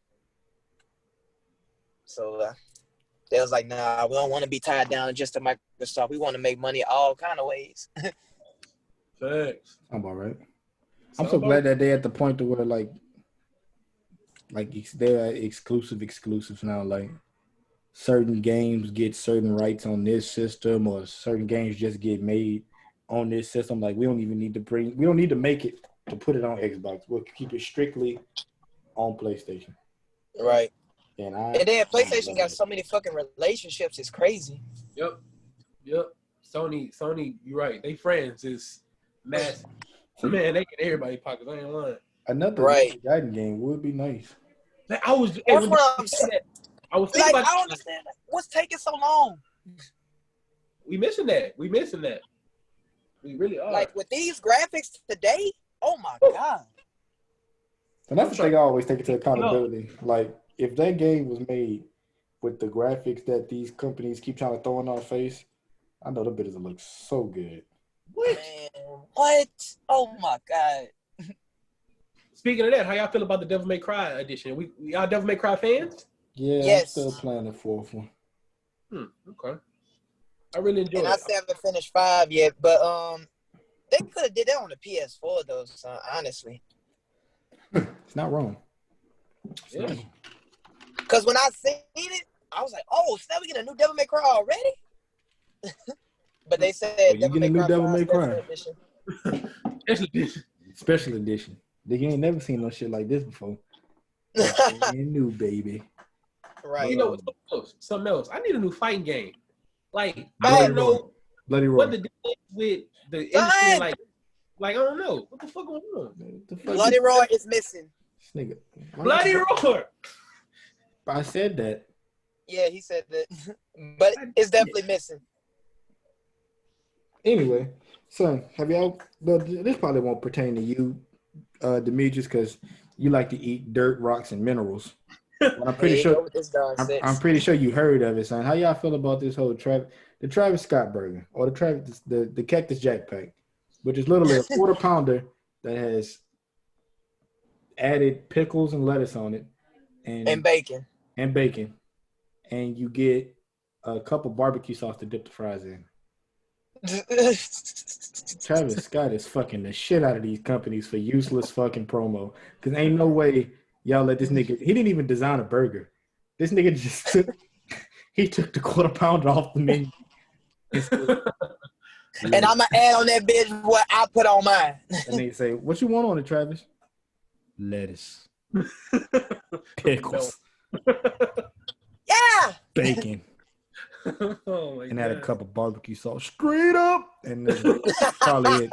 So they was like, nah, we don't want to be tied down just to Microsoft. We want to make money all kind of ways. Thanks. I'm all right. I'm so glad that they're at the point to where they're exclusives now. Like certain games get certain rights on this system, or certain games just get made on this system. Like we don't need to make it to put it on Xbox. We'll keep it strictly on PlayStation. Right. And then PlayStation got so many fucking relationships. It's crazy. Yep. Sony, you're right. They friends is massive. Man, they get everybody pockets. I ain't lying. Another Guiding game would be nice. Like, I was thinking about. I don't understand what's taking so long. We missing that. We really are. Like with these graphics today. Oh my god. And that's the thing I always take into accountability. Like if that game was made with the graphics that these companies keep trying to throw in our face, I know the bit look so good. What? Man, what? Oh my god. Speaking of that, how y'all feel about the Devil May Cry edition? Y'all Devil May Cry fans? Yeah, yes. I'm still playing the fourth one. Okay. I really enjoyed it. And I still haven't finished 5 yet, but they could have did that on the PS4 though, son, honestly. It's not wrong. Yeah. Because when I seen it, I was like, oh, so now we get a new Devil May Cry already? But they said you get a new Devil May Cry. Special edition. They ain't never seen no shit like this before. Brand new, baby. Right. You know something else. I need a new fighting game. Like I don't know what the deal is with the industry. Like I don't know what the fuck going on. Bloody Roar is missing. Nigga. Bloody Roar. I said that. Yeah, he said that, but it's definitely missing. Anyway, son, have y'all? This probably won't pertain to you, Demetrius, because you like to eat dirt, rocks, and minerals. But I'm pretty sure. I'm pretty sure you heard of it, son. How y'all feel about this whole the Travis Scott burger or the Cactus Jack pack, which is literally a quarter pounder that has added pickles and lettuce on it, and bacon, and you get a cup of barbecue sauce to dip the fries in. Travis Scott is fucking the shit out of these companies for useless fucking promo. Cause ain't no way y'all let this nigga. He didn't even design a burger. This nigga just took the quarter pounder off the menu. And I'm gonna add on that bitch what I put on mine. And they say, "What you want on it, Travis?" Lettuce, pickles, yeah, bacon. Oh my and God. Add a cup of barbecue sauce straight up, and that's probably it.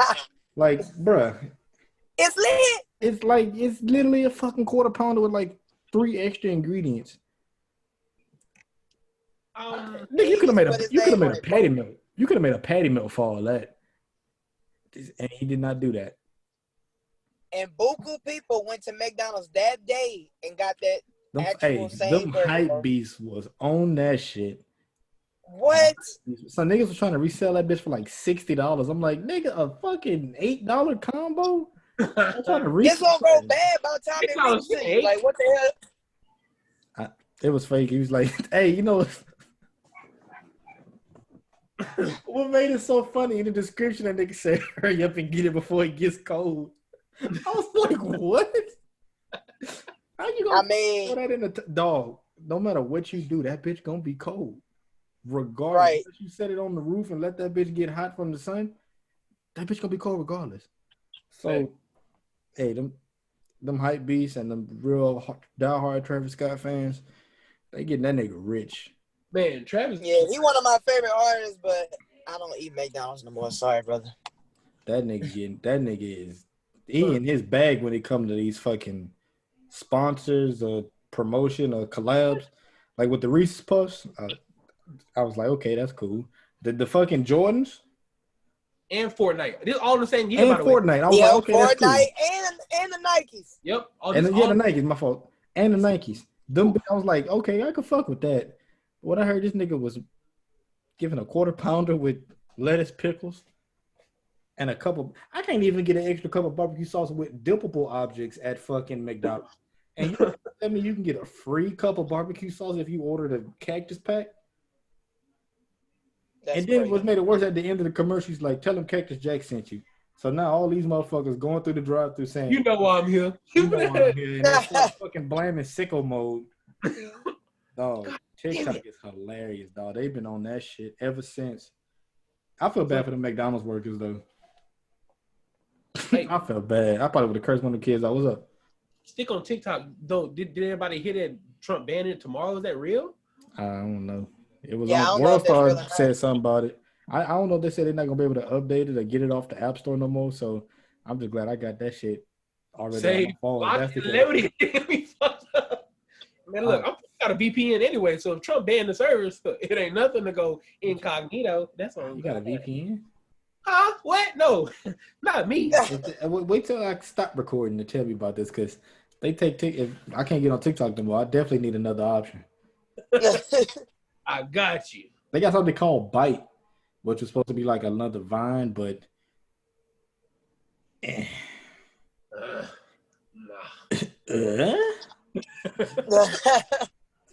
Like, bruh, it's lit. It's like it's literally a fucking quarter pounder with like 3 extra ingredients. Nigga, you could have made a patty melt. You could have made a patty melt for all that, and he did not do that. And buku people went to McDonald's that day and got that them hype beasts was on that shit. What? So niggas was trying to resell that bitch for like $60. I'm like, nigga, a fucking $8 combo? I'm trying to it's gonna go bad by the time it reaches. Like, what the hell? It was fake. He was like, hey, you know what made it so funny in the description? That nigga said, hurry up and get it before it gets cold. I was like, what? How you gonna throw that in the dog? No matter what you do, that bitch gonna be cold. Regardless, right. If you set it on the roof and let that bitch get hot from the sun, that bitch gonna be cold regardless. So, hey, them hype beasts and them real diehard Travis Scott fans, they getting that nigga rich. Man, Travis. Yeah, he one of my favorite artists, but I don't eat McDonald's no more. Sorry, brother. That nigga is in his bag when it comes to these fucking sponsors or promotion or collabs. Like with the Reese's Puffs, I was like, okay, that's cool. The fucking Jordans and Fortnite. This all the same year. And by the Fortnite. Way. I was like, okay, Fortnite that's cool. and the Nikes. Yep. The Nikes, my fault. And the Nikes. I was like, okay, I could fuck with that. What I heard, this nigga was giving a quarter pounder with lettuce, pickles, and a couple. I can't even get an extra cup of barbecue sauce with dippable objects at fucking McDonald's. And I mean, you can get a free cup of barbecue sauce if you order the Cactus pack. That's and then what made it worse at the end of the commercial, he's like, tell him Cactus Jack sent you. So now all these motherfuckers going through the drive-through saying, You know why I'm here. You know why I'm here. And they start fucking blaming sicko mode. Dog, TikTok is hilarious, dog. They've been on that shit ever since. I feel bad for the McDonald's workers, though. I felt bad. I probably would have cursed one of the kids. I was up. Stick on TikTok, though. Did anybody hear that Trump banning it tomorrow? Is that real? I don't know. It was on Worldstar said something about it. I don't know if they said they're not going to be able to update it or get it off the App Store no more. So I'm just glad I got that shit already on my phone. Man, look, I got a VPN anyway. So if Trump banned the service, it ain't nothing to go incognito. That's all. You got a VPN? Huh? What? No, not me. Wait till I stop recording to tell me about this, because they take if I can't get on TikTok no more, I definitely need another option. I got you. They got something called Byte, which was supposed to be like another Vine, but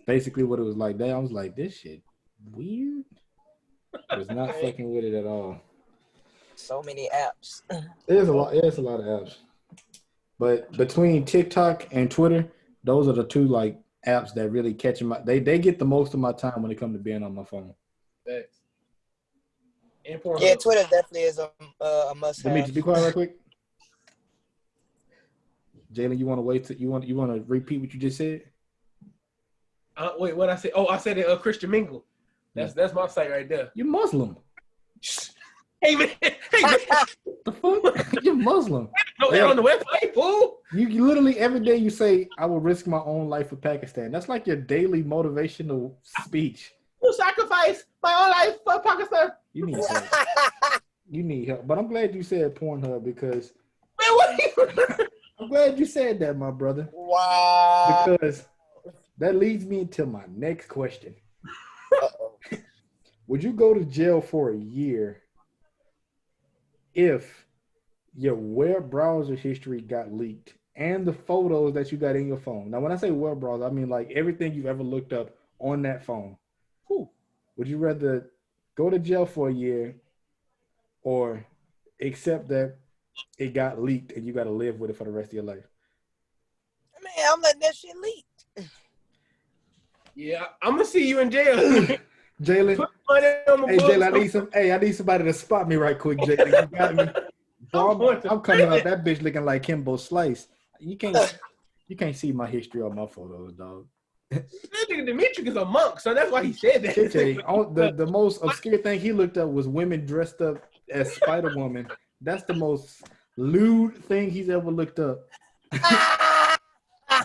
basically what it was like. That I was like, this shit weird. I was not fucking with it at all. So many apps. There's a lot of apps. But between TikTok and Twitter, those are the two like apps that really catch my they get the most of my time when it comes to being on my phone. Thanks. Yeah, Twitter definitely is a must have. Let me just be quiet real quick. Jalen, you want to wait till you want to repeat what you just said? Wait, what I said? Oh, I said it. Christian Mingle. That's my site right there. You're Muslim. Hey man, the fuck? You're Muslim. No, they're on the website, fool. You literally every day you say, "I will risk my own life for Pakistan." That's like your daily motivational speech. You sacrifice my own life for Pakistan. You need help. You need help. But I'm glad you said Pornhub because man, what? I'm glad you said that, my brother. Wow. Because that leads me to my next question. Would you go to jail for a year if your web browser history got leaked and the photos that you got in your phone? Now, when I say web browser, I mean like everything you've ever looked up on that phone. Whew. Would you rather go to jail for a year or accept that it got leaked and you got to live with it for the rest of your life? Man, I'm letting that shit leak. Yeah, I'm gonna see you in jail. Jalen, hey Jalen, I need somebody to spot me right quick, Jalen. You got me. I'm coming out that bitch looking like Kimbo Slice. You can't see my history on my photos, dog. That nigga Demetrius is a monk, so that's why he said that. The most obscure thing he looked up was women dressed up as Spider-Woman. That's the most lewd thing he's ever looked up.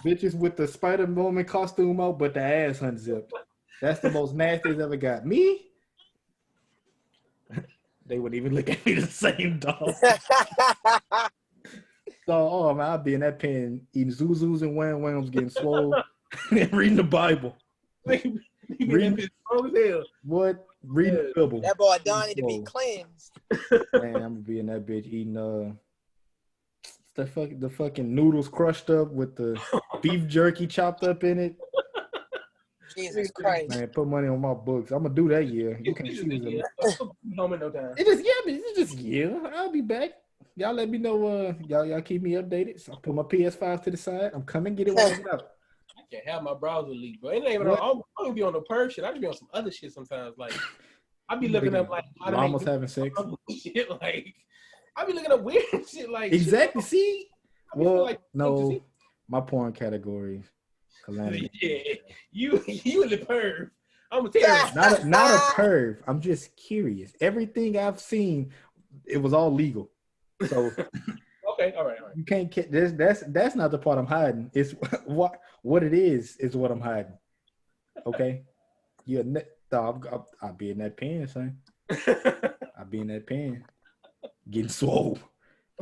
Bitches with the Spider-Woman costume out, but the ass unzipped. That's the most nasty he's ever got. Me? They wouldn't even look at me the same, dog. So, man, I'd be in that pen eating Zuzus and Wham Whams, getting swole, and reading the Bible. Reading what? Reading the Bible. That boy Don need to be cleansed. Man, I'm gonna be in that bitch eating the fucking noodles crushed up with the beef jerky chopped up in it. Jesus Christ. Man, put money on my books. I'm gonna do that year. You can't see me. Home in no time. It's just I'll be back. Y'all let me know. Y'all keep me updated. So I put my PS5 to the side. I'm coming get it when I get up. I can't have my browser leak, bro. It ain't even. I don't be on the perv shit. I just be on some other shit sometimes. Like I be looking up like almost having sex. Shit, like I be looking up weird shit. Like exactly. Shit. See, well, like, no, my porn categories. Calamity. Yeah, you in the perv. I'm a terrorist. Not a perv. I'm just curious. Everything I've seen, it was all legal. So okay, all right. You can't get this. That's not the part I'm hiding. It's what it is what I'm hiding. Okay, I'll be in that pen, son. I'll be in that pen, getting swole,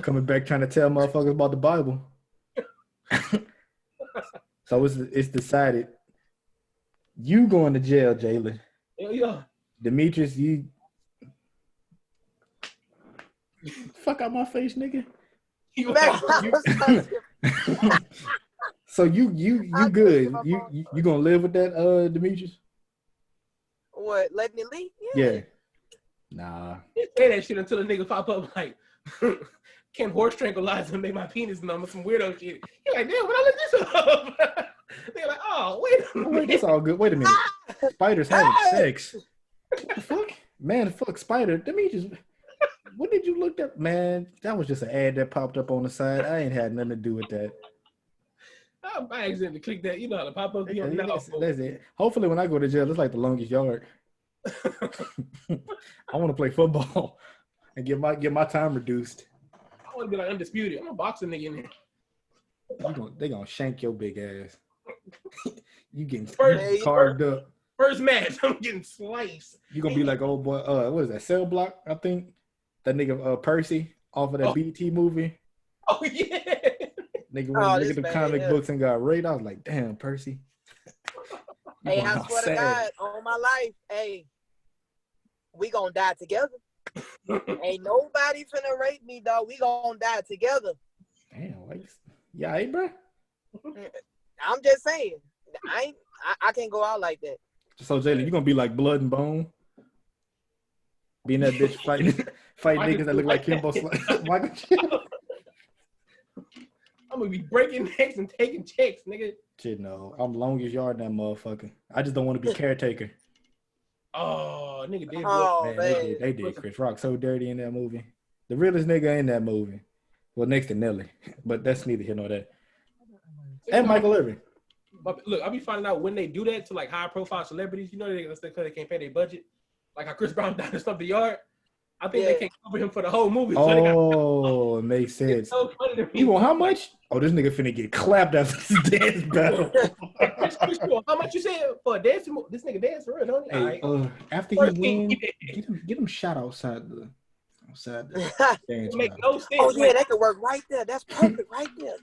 coming back trying to tell motherfuckers about the Bible. So it's decided. You going to jail, Jalen. Yeah. Demetrius, you fuck out my face, nigga. So you good. You gonna live with that, Demetrius? What, letting it leak? Yeah. Nah. Say that shit until a nigga pop up like can horse tranquilize and make my penis numb with some weirdo shit. You're like, damn, when I look this up. They're like, oh, wait a minute. Wait, that's all good. Wait a minute. Spiders having sex. What the fuck? Man, fuck spider. Let me just. What did you look up? Man, that was just an ad that popped up on the side. I ain't had nothing to do with that. I accidentally clicked that. You know how to pop up. That's it. Hopefully, when I go to jail, it's like the longest yard. I want to play football and get my time reduced. I want to be like undisputed. I'm a boxing nigga in there. They gonna shank your big ass. You getting carved up. First match, I'm getting sliced. You gonna be like old boy. What is that? Cell Block, I think. That nigga Percy off of that BT movie. Oh yeah. Nigga went to the comic books and got raped. I was like, damn, Percy. Hey, I swear to God, on my life, hey, we gonna die together. Ain't nobody finna rape me, dog. We gonna die together. Damn, yeah, hey, bro. I'm just saying, I can't go out like that. So Jalen, you gonna be like Blood and Bone, being that bitch fighting niggas that look like Kimbo Michael. I'm gonna be breaking necks and taking checks, nigga. Shit, no, I'm longest yard in that motherfucker. I just don't want to be caretaker. Oh, nigga did. Man. They did Chris Rock so dirty in that movie. The realest nigga in that movie. Well, next to Nelly, but that's neither here nor there. And Michael Irvin. But look, I'll be finding out when they do that to like high profile celebrities. You know, that's because they can't pay their budget. Like how Chris Brown died and stuff the yard. I think they can't cover him for the whole movie. So it makes sense. It's so funny to me. You want how much? Oh, this nigga finna get clapped after this dance battle. How much you said for a dance? This nigga dance for real, don't he? Hey, right. After he wins, get him shot outside the dance. Make no sense. Oh yeah, that could work right there. That's perfect right there.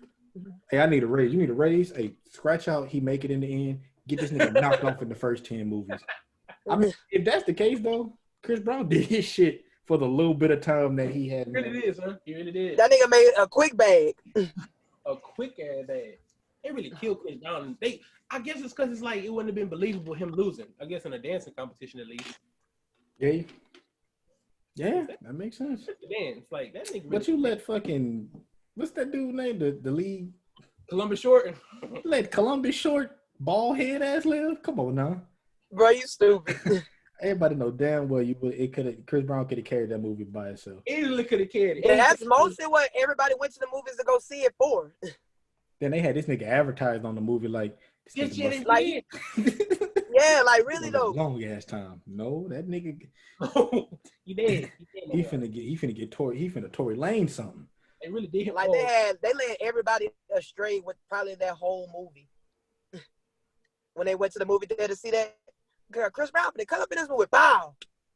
Hey, I need a raise. You need a raise? Hey, scratch out. He make it in the end. Get this nigga knocked off in the first 10 movies. I mean, if that's the case, though, Chris Brown did his shit for the little bit of time that he had. He really did, son. He really did. That nigga made a quick bag. A quick ass bag. They really killed Chris Brown. I guess it's because it's like it wouldn't have been believable him losing. I guess in a dancing competition at least. Yeah, that makes sense. Dance like that nigga. But you let fucking what's that dude name? The league. Columbus Short. Let Columbus Short bald head ass live. Come on now, bro. You stupid. Everybody know damn well Chris Brown could have carried that movie by itself. Easily could have carried it. Yeah, that's mostly what everybody went to the movies to go see it for. Then they had this nigga advertised on the movie like this nigga like yeah, like really though. Long ass time. No, that nigga. He did. He finna Tory Lane something. They really did. Like they led everybody astray with probably that whole movie. When they went to the movie theater to see that. Girl, Chris Brown, they come up in this movie. Bow.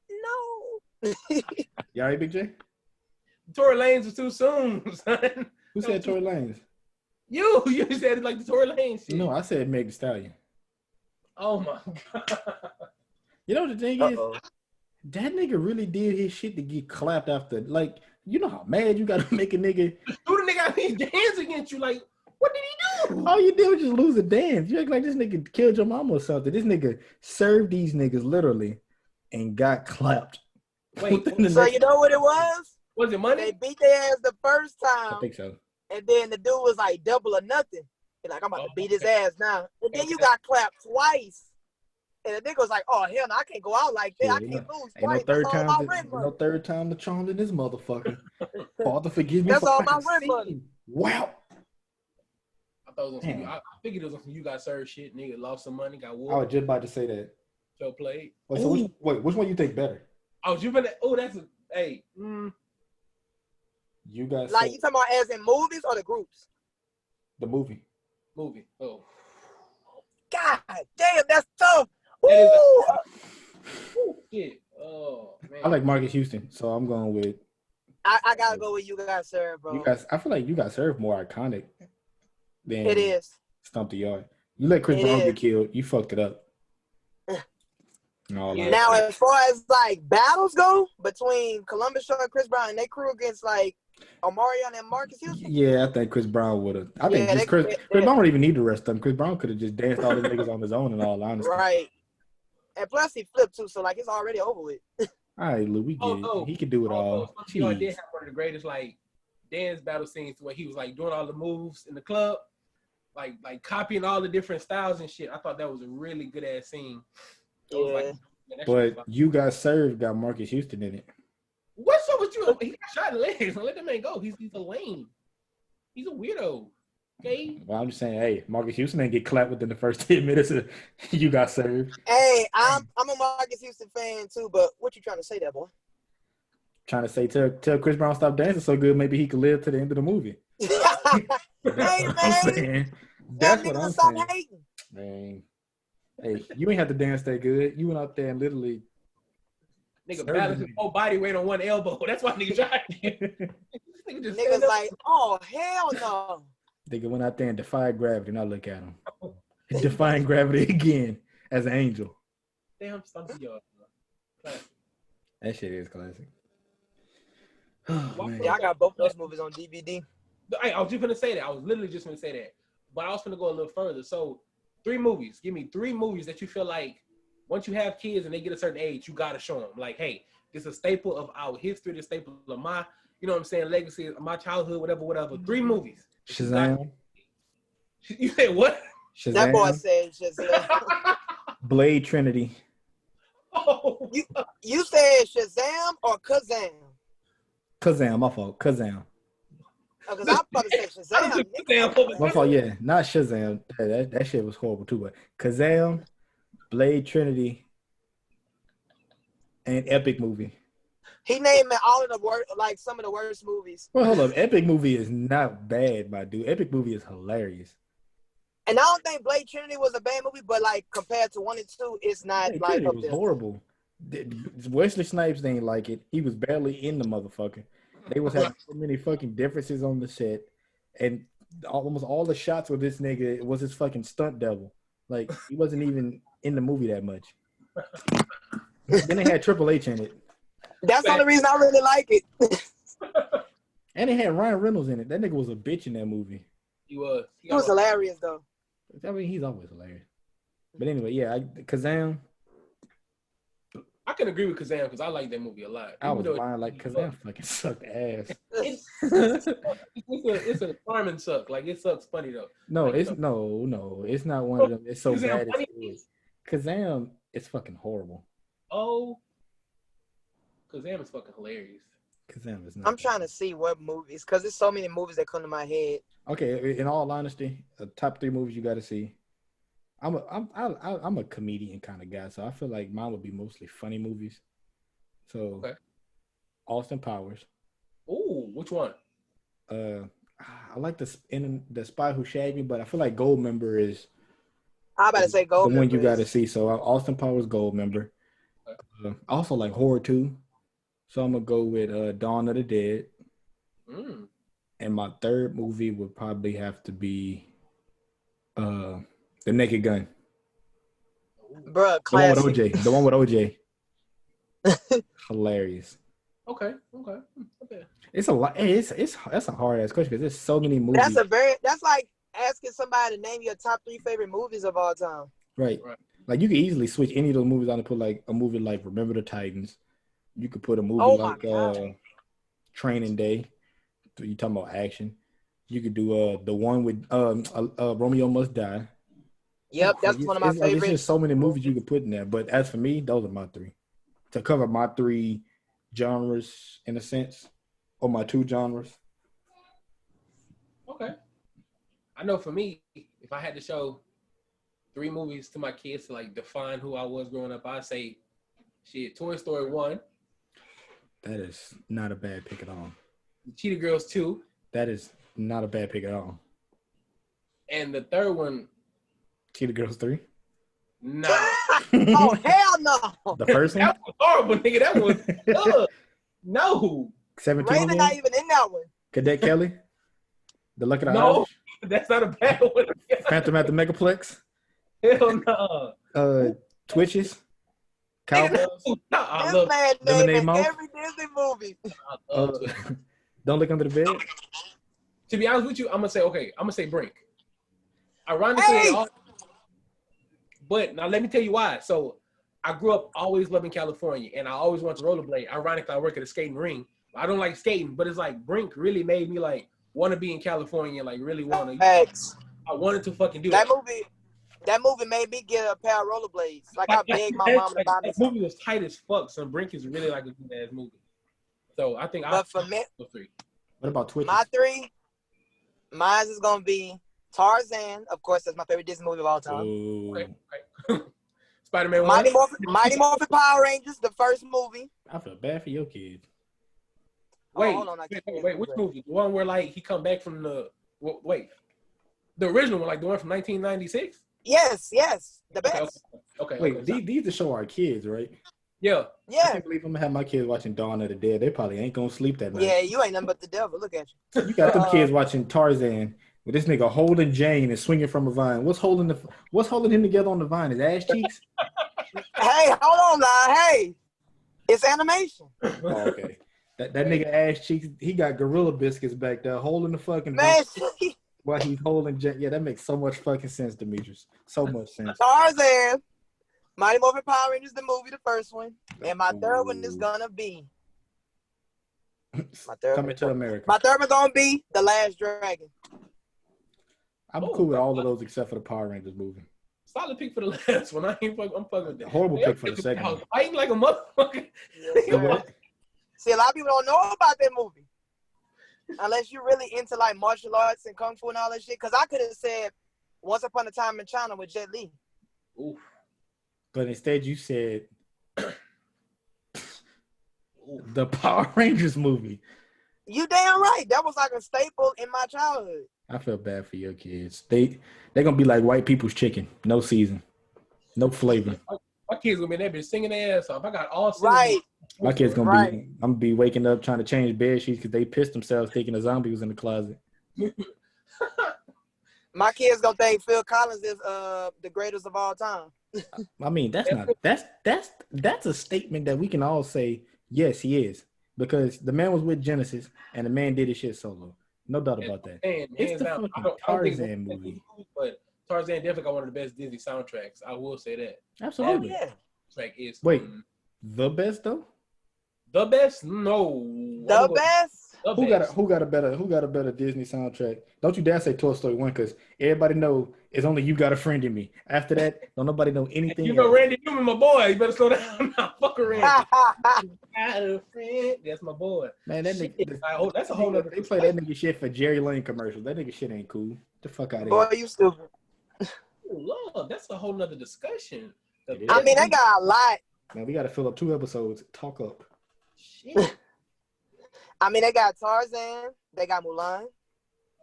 No. You all right, Big J? Tory Lanez was too soon, son. Who said Tory Lanez? You said it like the Tory Lanez shit. No, I said Meg Thee Stallion. Oh my God. You know what the thing is? That nigga really did his shit to get clapped after. Like, you know how mad you gotta make a nigga. Who the nigga out here dance against you? Like, what did he do? All you did was just lose a dance. You act like this nigga killed your mama or something. This nigga served these niggas literally and got clapped. Wait, so you know what it was? Was it money? They beat their ass the first time. I think so. And then the dude was like double or nothing. He's like, I'm about to beat his ass now. And then you got clapped twice. And the nigga was like, oh, hell no, I can't go out like that. I can't lose twice. No third time the charm in this motherfucker. Father, forgive me. That's all my rent money. Wow. I figured it was on some you got served shit. Nigga lost some money, got whooped. I was just about to say that. So played. Which one you think better? That's a hey. You got like you talking about as in movies or the groups? The movie. Oh. God damn, that's tough. Shit. Oh man. I like Marcus Houston, so I'm going with. I gotta go with you got served, bro. I feel like you got served more iconic than it is. Stomp the Yard. You let Chris Brown get killed. You fucked it up. Now, as far as like battles go between Columbus Short and Chris Brown and their crew against like Omarion and Marcus Houston. Yeah, I think Chris Brown would have. I think Chris Brown don't even need the rest of them. Chris Brown could have just danced all the niggas on his own in all honesty. Right. And plus he flipped too, so like it's already over with. All right, Lou, we get it. He could do it all. He did have one of the greatest like dance battle scenes where he was like doing all the moves in the club, like copying all the different styles and shit. I thought that was a really good ass scene. Yeah. Was like, man, But You Got Served got Marcus Houston in it. What's up with you? He got shot in the legs. Let that man go. He's a lame. He's a weirdo. Okay. Well, I'm just saying, hey, Marcus Houston didn't get clapped within the first 10 minutes of You Got Served. Hey, I'm a Marcus Houston fan too, but what you trying to say, that boy? Trying to say, tell Chris Brown stop dancing so good, maybe he could live to the end of the movie. Hey, man. That's what I'm saying. Hating. Man, hey, you ain't have to dance that good. You went out there and literally. Nigga balanced his whole body weight on one elbow. That's why nigga tried. Niggas like, oh hell no. Nigga went out there and defied gravity. Now look at him, defying gravity again as an angel. Damn, stumpy y'all. That shit is classic. Yeah, I got both those movies on DVD. I was just gonna say that. I was literally just gonna say that, but I was gonna go a little further. So, 3 movies. Give me 3 movies that you feel like once you have kids and they get a certain age, you gotta show them. Like, hey, this is a staple of our history. This staple of my, you know what I'm saying, legacy, of my childhood, whatever. 3 movies. Shazam. You said what? Shazam. That boy said Shazam. Blade Trinity. Oh. You said Shazam or Kazam? Kazam, my fault. Kazam. Because I'm about to say Shazam. My fault, yeah. Not Shazam. That shit was horrible too, but Kazam, Blade Trinity, and Epic Movie. He named all of the worst, like some of the worst movies. Well, hold up. Epic Movie is not bad, my dude. Epic Movie is hilarious. And I don't think Blade Trinity was a bad movie, but like compared to 1 and 2, it's not Blade like Trinity up was there. horrible. Wesley Snipes didn't like it. He was barely in the motherfucker. They was having so many fucking differences on the set, and almost all the shots with this nigga was his fucking stunt double. Like he wasn't even in the movie that much. Then they had Triple H in it. That's the only reason I really like it. And they had Ryan Reynolds in it. That nigga was a bitch in that movie. He was. He was hilarious though. I mean, he's always hilarious. But anyway, yeah, Kazam. I can agree with Kazam because I like that movie a lot. I was lying, like Kazam fucking sucked ass. It's a charming suck. Like it sucks funny though. No, like, it's no, it's not one of them. It's so Kazam bad. funny? It's good. Kazam is fucking horrible. Oh, Kazam is fucking hilarious. Kazam is not. I'm trying to see what movies, because there's so many movies that come to my head. Okay, in all honesty, the top 3 movies you got to see. I'm a comedian kind of guy, so I feel like mine would be mostly funny movies. So, okay. Austin Powers. Ooh, which one? I like the Spy Who Shagged Me, but I feel like Goldmember is. I about to say Goldmember. The one you got to see. So Austin Powers, Goldmember. I also like horror too, so I'm gonna go with Dawn of the Dead. And my 3rd movie would probably have to be The Naked Gun. Bruh, classic. The one with OJ. Hilarious. Okay. It's a lot. That's a hard ass question because there's so many movies. That's like asking somebody to name your top 3 favorite movies of all time. Right. Like you could easily switch any of those movies on and put like a movie like Remember the Titans. You could put a movie like Training Day. You talking about action? You could do the one with Romeo Must Die. Yep, that's one of my favorites. There's just so many movies you could put in there. But as for me, those are my 3. To cover my 3 genres in a sense, or my 2 genres. Okay. I know for me, if I had to show 3 movies to my kids to like define who I was growing up, I'd say, Toy Story 1. That is not a bad pick at all. Cheetah Girls 2. That is not a bad pick at all. And the 3rd one. Cheetah Girls 3? Nah. Oh, hell no. The first one? That was horrible, nigga. That was no. 17 Raymond not even in that one. Cadet Kelly? The Luck of the No, Irish? that's not a bad one. Phantom at the Megaplex? Hell no. Twitches? Cowboys? This man Lemonade named Mouth? every Disney movie. Don't Look Under the Bed? To be honest with you, I'm gonna say Brink. Ironically, but now let me tell you why. So I grew up always loving California, and I always wanted to rollerblade. Ironically, I work at a skating ring. I don't like skating, but it's like Brink really made me like want to be in California, like really want to. Facts. I wanted to fucking do that movie made me get a pair of rollerblades. Like I begged my mom to buy me that movie was tight as fuck. So Brink is really like a good ass movie. So I think but for me, three. What about Twitch? My three, mine is gonna be Tarzan. Of course, that's my favorite Disney movie of all time. Right. Spider-Man 1. Mighty Morphin Power Rangers, the first movie. I feel bad for your kids. Wait, hold on, which movie? The one where like he come back from the the original one, like the one from 1996. Yes, the best. Okay. Wait, these to show our kids, right? Yeah. I can't believe I'm gonna have my kids watching Dawn of the Dead. They probably ain't gonna sleep that night. Yeah, you ain't nothing but the devil. Look at you. You got them kids watching Tarzan with this nigga holding Jane and swinging from a vine. What's holding him together on the vine? His ass cheeks? Hey, hold on now. Hey, it's animation. Oh, okay. That nigga ass cheeks, he got gorilla biscuits back there holding the fucking man. While he's holding Jane. Yeah, that makes so much fucking sense, Demetrius. So much sense. Tarzan, Mighty Morphin Power Rangers, the movie, the first one, and my third one is gonna be Coming to America. My third one's gonna be The Last Dragon. I'm cool with all of those except for the Power Rangers movie. Solid pick for the last one. I'm fucking with that. Horrible pick for the second one. Fighting like a motherfucker. See, a lot of people don't know about that movie unless you're really into like martial arts and kung fu and all that shit. Because I could have said Once Upon a Time in China with Jet Li. Oof. But instead you said the Power Rangers movie. You damn right. That was like a staple in my childhood. I feel bad for your kids. They're gonna be like white people's chicken. No season. No flavor. My kids gonna be in that bitch singing their ass off. I got all right. My kids gonna be I'm gonna be waking up trying to change bed sheets because they pissed themselves thinking a zombie was in the closet. My kids gonna think Phil Collins is the greatest of all time. I mean, that's a statement that we can all say, yes, he is. Because the man was with Genesis and the man did his shit solo. No doubt about that. It's the fucking Tarzan movie. But Tarzan definitely got one of the best Disney soundtracks. I will say that. Absolutely. Yeah. Track is the best though? The best? No. The best? Who got a better Disney soundtrack? Don't you dare say Toy Story 1 because everybody know it's only You Got a Friend in Me. After that, don't nobody know anything. You know Randy Newman, my boy. You better slow down. Fuck Randy. Got a friend. That's my boy. Man, that nigga. That's a whole other. They play that nigga shit for Jerry Lane commercials. That nigga shit ain't cool. Get the fuck out of here. Boy, you stupid. Love. That's a whole nother discussion. I mean, they got a lot. Man, we got to fill up 2 episodes. Talk up. Shit. I mean, they got Tarzan. They got Mulan.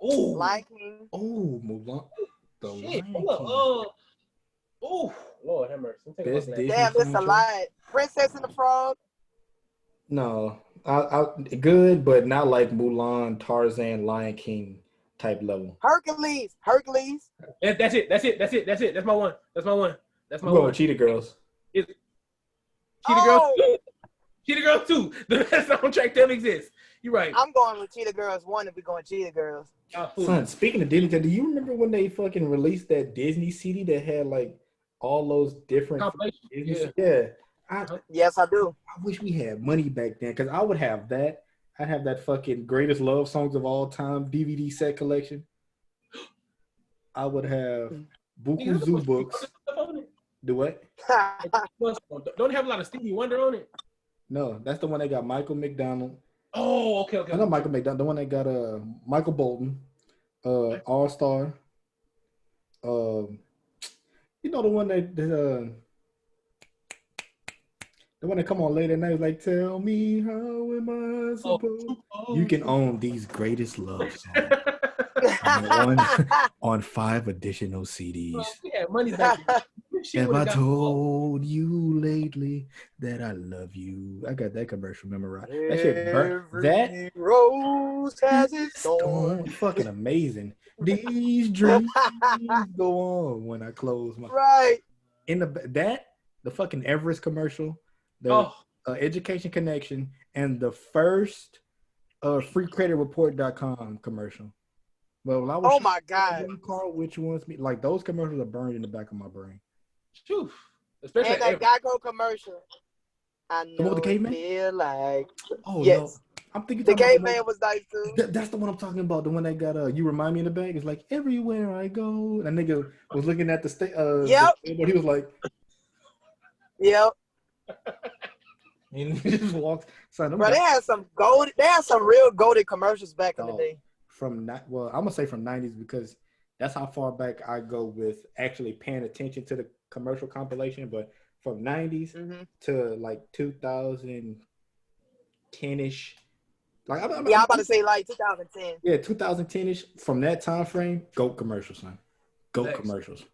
Ooh. Lion King. Oh, Mulan. The Shit. Lion King. Oh, Lord have mercy. Damn, it's a lot. Princess and the Frog. No, I good, but not like Mulan, Tarzan, Lion King type level. Hercules. That's it. That's my one. That's my one. I'm going with Cheetah Girls. Cheetah Girls 2. The best soundtrack that exists. You're right. I'm going with Cheetah Girls 1 if we're going Cheetah Girls. Son, speaking of Disney, do you remember when they fucking released that Disney CD that had like all those different Disney? Yeah. Yes, I do. I wish we had money back then because I would have that. I'd have that fucking greatest love songs of all time DVD set collection. I would have Buku Zoo books. Do what? Don't have a lot of Stevie Wonder on it. No, that's the one that got Michael McDonald. Oh, okay. I know Michael McDonald. The one that got Michael Bolton, All Star. You know the one that the one that come on late at night was like, "Tell me how am I supposed?" You can own these greatest love songs on 5 additional CDs. Yeah, money back. Have I told you lately that I love you? I got that commercial memorized. That shit burnt. That rose has its thorn. Fucking amazing. These dreams go on when I close my right. In the fucking Everest commercial, the Education Connection, and the first freecreditreport.com commercial. Well, I was my God. Carl, which ones like those commercials are burned in the back of my brain. Phew. Especially and that Geico commercial. I know the caveman? feel like. Oh yes. no. I'm thinking The talking about caveman was nice too. that's the one I'm talking about. The one that got You Remind Me in the bag. It's like everywhere I go. That nigga was looking at the state. Yep. But he was like, Yep. and he just walks. Son, Bro, they had some real golded commercials back in the dog, day. I'm gonna say from '90s because that's how far back I go with actually paying attention to the commercial compilation. But from '90s to like 2010-ish, like I'm about to say like 2010. Yeah, 2010-ish. From that time frame, GOAT commercials, son. GOAT commercials.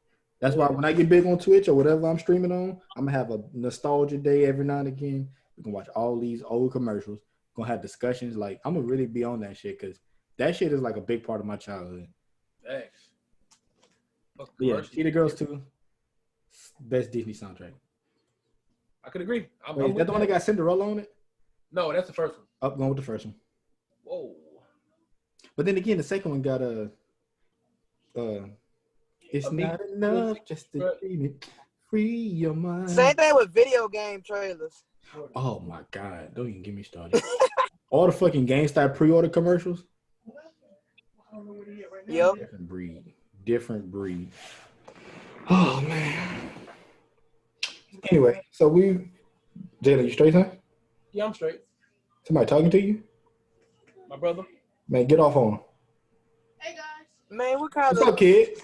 That's why when I get big on Twitch or whatever I'm streaming on, I'm gonna have a nostalgia day every now and again. We can watch all these old commercials. Gonna have discussions. Like I'm gonna really be on that shit because that shit is like a big part of my childhood. Thanks. Yeah, Cheetah Girls 2, best Disney soundtrack. I could agree. Wait, is that the one that got Cinderella on it? No, that's the first one. Up going with the first one. Whoa. But then again, the second one got it's not enough just to dream it. Free your mind. Same thing with video game trailers. Oh my God. Don't even get me started. All the fucking GameStop pre-order commercials. Yep. Different breed. Oh man. Anyway, so Jalen, you straight, huh? Yeah, I'm straight. Somebody talking to you? My brother. Man, get off on him. Hey guys. Man, what kind What's of up, kid?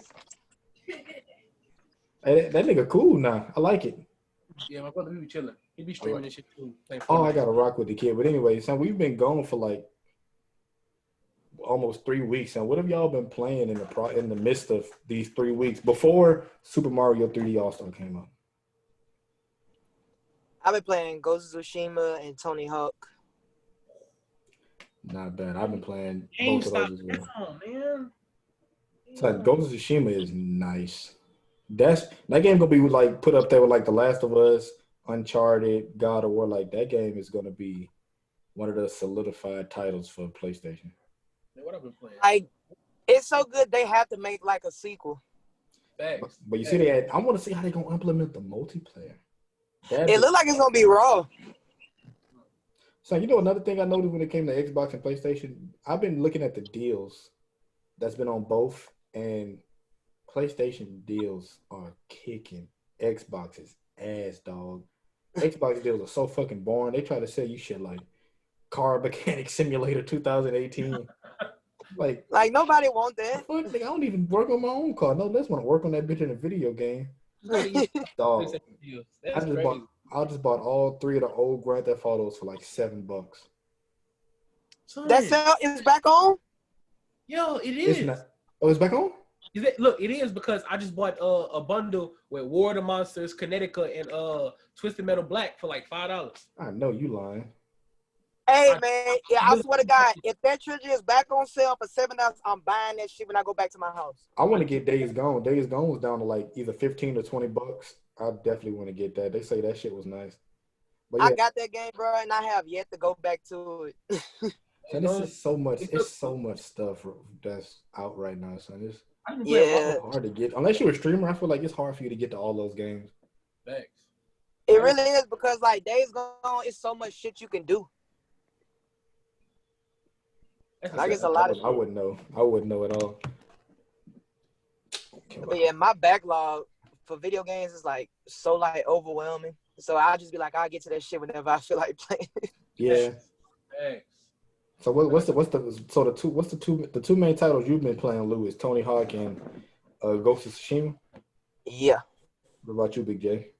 Hey, that nigga cool now. I like it. Yeah, my brother, he be chilling. He be streaming this shit too. Oh, I gotta rock with the kid. But anyway, son, we've been gone for like almost 3 weeks. And what have y'all been playing in the midst of these 3 weeks before Super Mario 3D All-Star came out? I've been playing Ghost of Tsushima and Tony Hawk. Not bad. I've been playing both of those as well. Oh man. So Ghost of Tsushima is nice. That game gonna be like put up there with like The Last of Us, Uncharted, God of War. Like that game is gonna be one of the solidified titles for PlayStation. What I've been playing. It's so good they have to make like a sequel. Thanks. But you see, I want to see how they're gonna implement the multiplayer. It looks like it's gonna be raw. So you know another thing I noticed when it came to Xbox and PlayStation, I've been looking at the deals that's been on both, and PlayStation deals are kicking Xbox's ass, dog. Xbox deals are so fucking boring. They try to sell you shit like Car Mechanic Simulator 2018. Like nobody want that. Fuck, I don't even work on my own car. No, let's want to work on that bitch in a video game. Dog. I just bought all 3 of the old Grand Theft Autos for like $7. It's back on? Yo, it is. It's back on? Look, it is because I just bought a bundle with War of the Monsters, Connecticut, and Twisted Metal Black for like $5. I know you lying. Hey man, yeah, I swear to God, if that trilogy is back on sale for $7, I'm buying that shit when I go back to my house. I want to get Days Gone. Days Gone was down to like either $15 or $20. I definitely want to get that. They say that shit was nice. But yeah. I got that game, bro, and I have yet to go back to it. And it's so much stuff that's out right now, son. It's hard to get. Unless you're a streamer, I feel like it's hard for you to get to all those games. Thanks. It really is because like Days Gone, it's so much shit you can do. Like it's a lot of shit. I wouldn't know at all. But yeah, my backlog for video games is like so like overwhelming. So I'll just be like, I'll get to that shit whenever I feel like playing it. Yeah. Thanks. So what's the two main titles you've been playing, Lou, is Tony Hawk and Ghost of Tsushima? Yeah. What about you, Big J?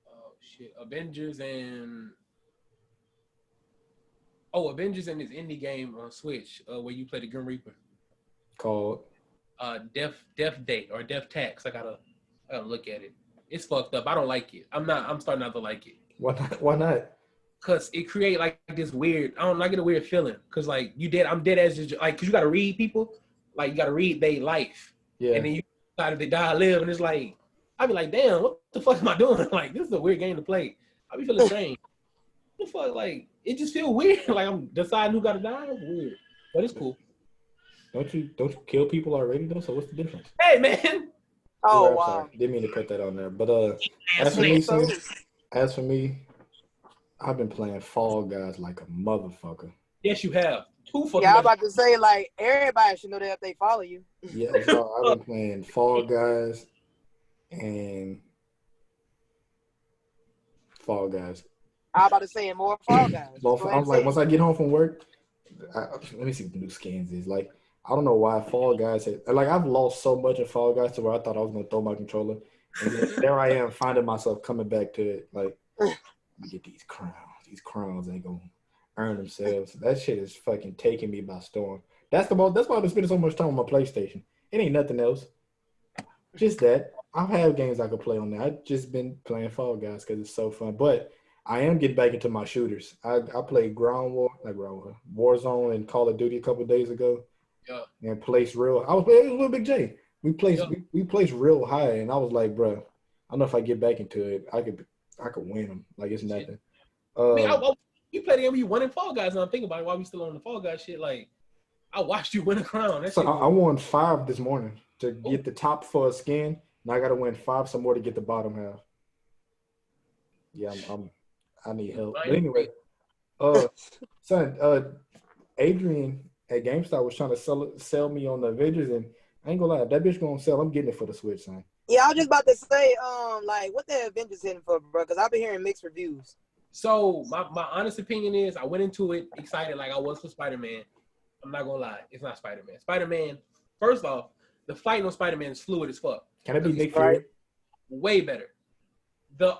Oh shit. Avengers and this indie game on Switch where you play the Grim Reaper. Called Death Date or Death Tax. I gotta look at it. It's fucked up. I don't like it. I'm starting not to like it. Why not? Cause it create like this weird. I get a weird feeling. Cause like I'm dead as just like. Cause you gotta read people. Like you gotta read their life. Yeah. And then you decide if they die or live, and it's like I be like, damn, what the fuck am I doing? Like this is a weird game to play. I be feeling strange. What the fuck? Like it just feel weird. Like I'm deciding who gotta die. It's weird, but it's cool. Don't you kill people already though? So what's the difference? Hey man. Oh wow. Sorry. Didn't mean to put that on there. But as for me, I've been playing Fall Guys like a motherfucker. Yes, you have. Yeah, I'm about to say, like, everybody should know that if they follow you. Yeah, so I've been playing Fall Guys and Fall Guys. I'm about to say more Fall Guys. I'm like, once I get home from work, let me see what the new skins is. Like, I don't know why Fall Guys I've lost so much of Fall Guys to where I thought I was gonna throw my controller, and then there I am finding myself coming back to it. Like, let me get these crowns. These crowns ain't gonna earn themselves. That shit is fucking taking me by storm. That's why I've been spending so much time on my PlayStation. It ain't nothing else. Just that. I have games I could play on there. I've just been playing Fall Guys because it's so fun. But I am getting back into my shooters. I played Warzone and Call of Duty a couple of days ago. Yeah. And placed real. It was Little Big J. We placed real high, and I was like, bro, I don't know if I get back into it. I could win them. Like, it's nothing. You played the game, you won in Fall Guys, and I'm thinking about it while we still on the Fall Guys shit. Like, I watched you win a crown. I won 5 this morning to get the top for a skin. Now I got to win 5 some more to get the bottom half. Yeah, I need help. But anyway, Adrian at GameStop was trying to sell me on the Avengers, and I ain't gonna lie, if that bitch gonna sell, I'm getting it for the Switch, son. Yeah, I was just about to say, like, what the Avengers hitting for, bro? Because I've been hearing mixed reviews. So my honest opinion is, I went into it excited like I was for Spider-Man. I'm not gonna lie, it's not Spider-Man. Spider-Man, first off, the fight on Spider-Man is fluid as fuck. Can it be Nick Fury? Way better. The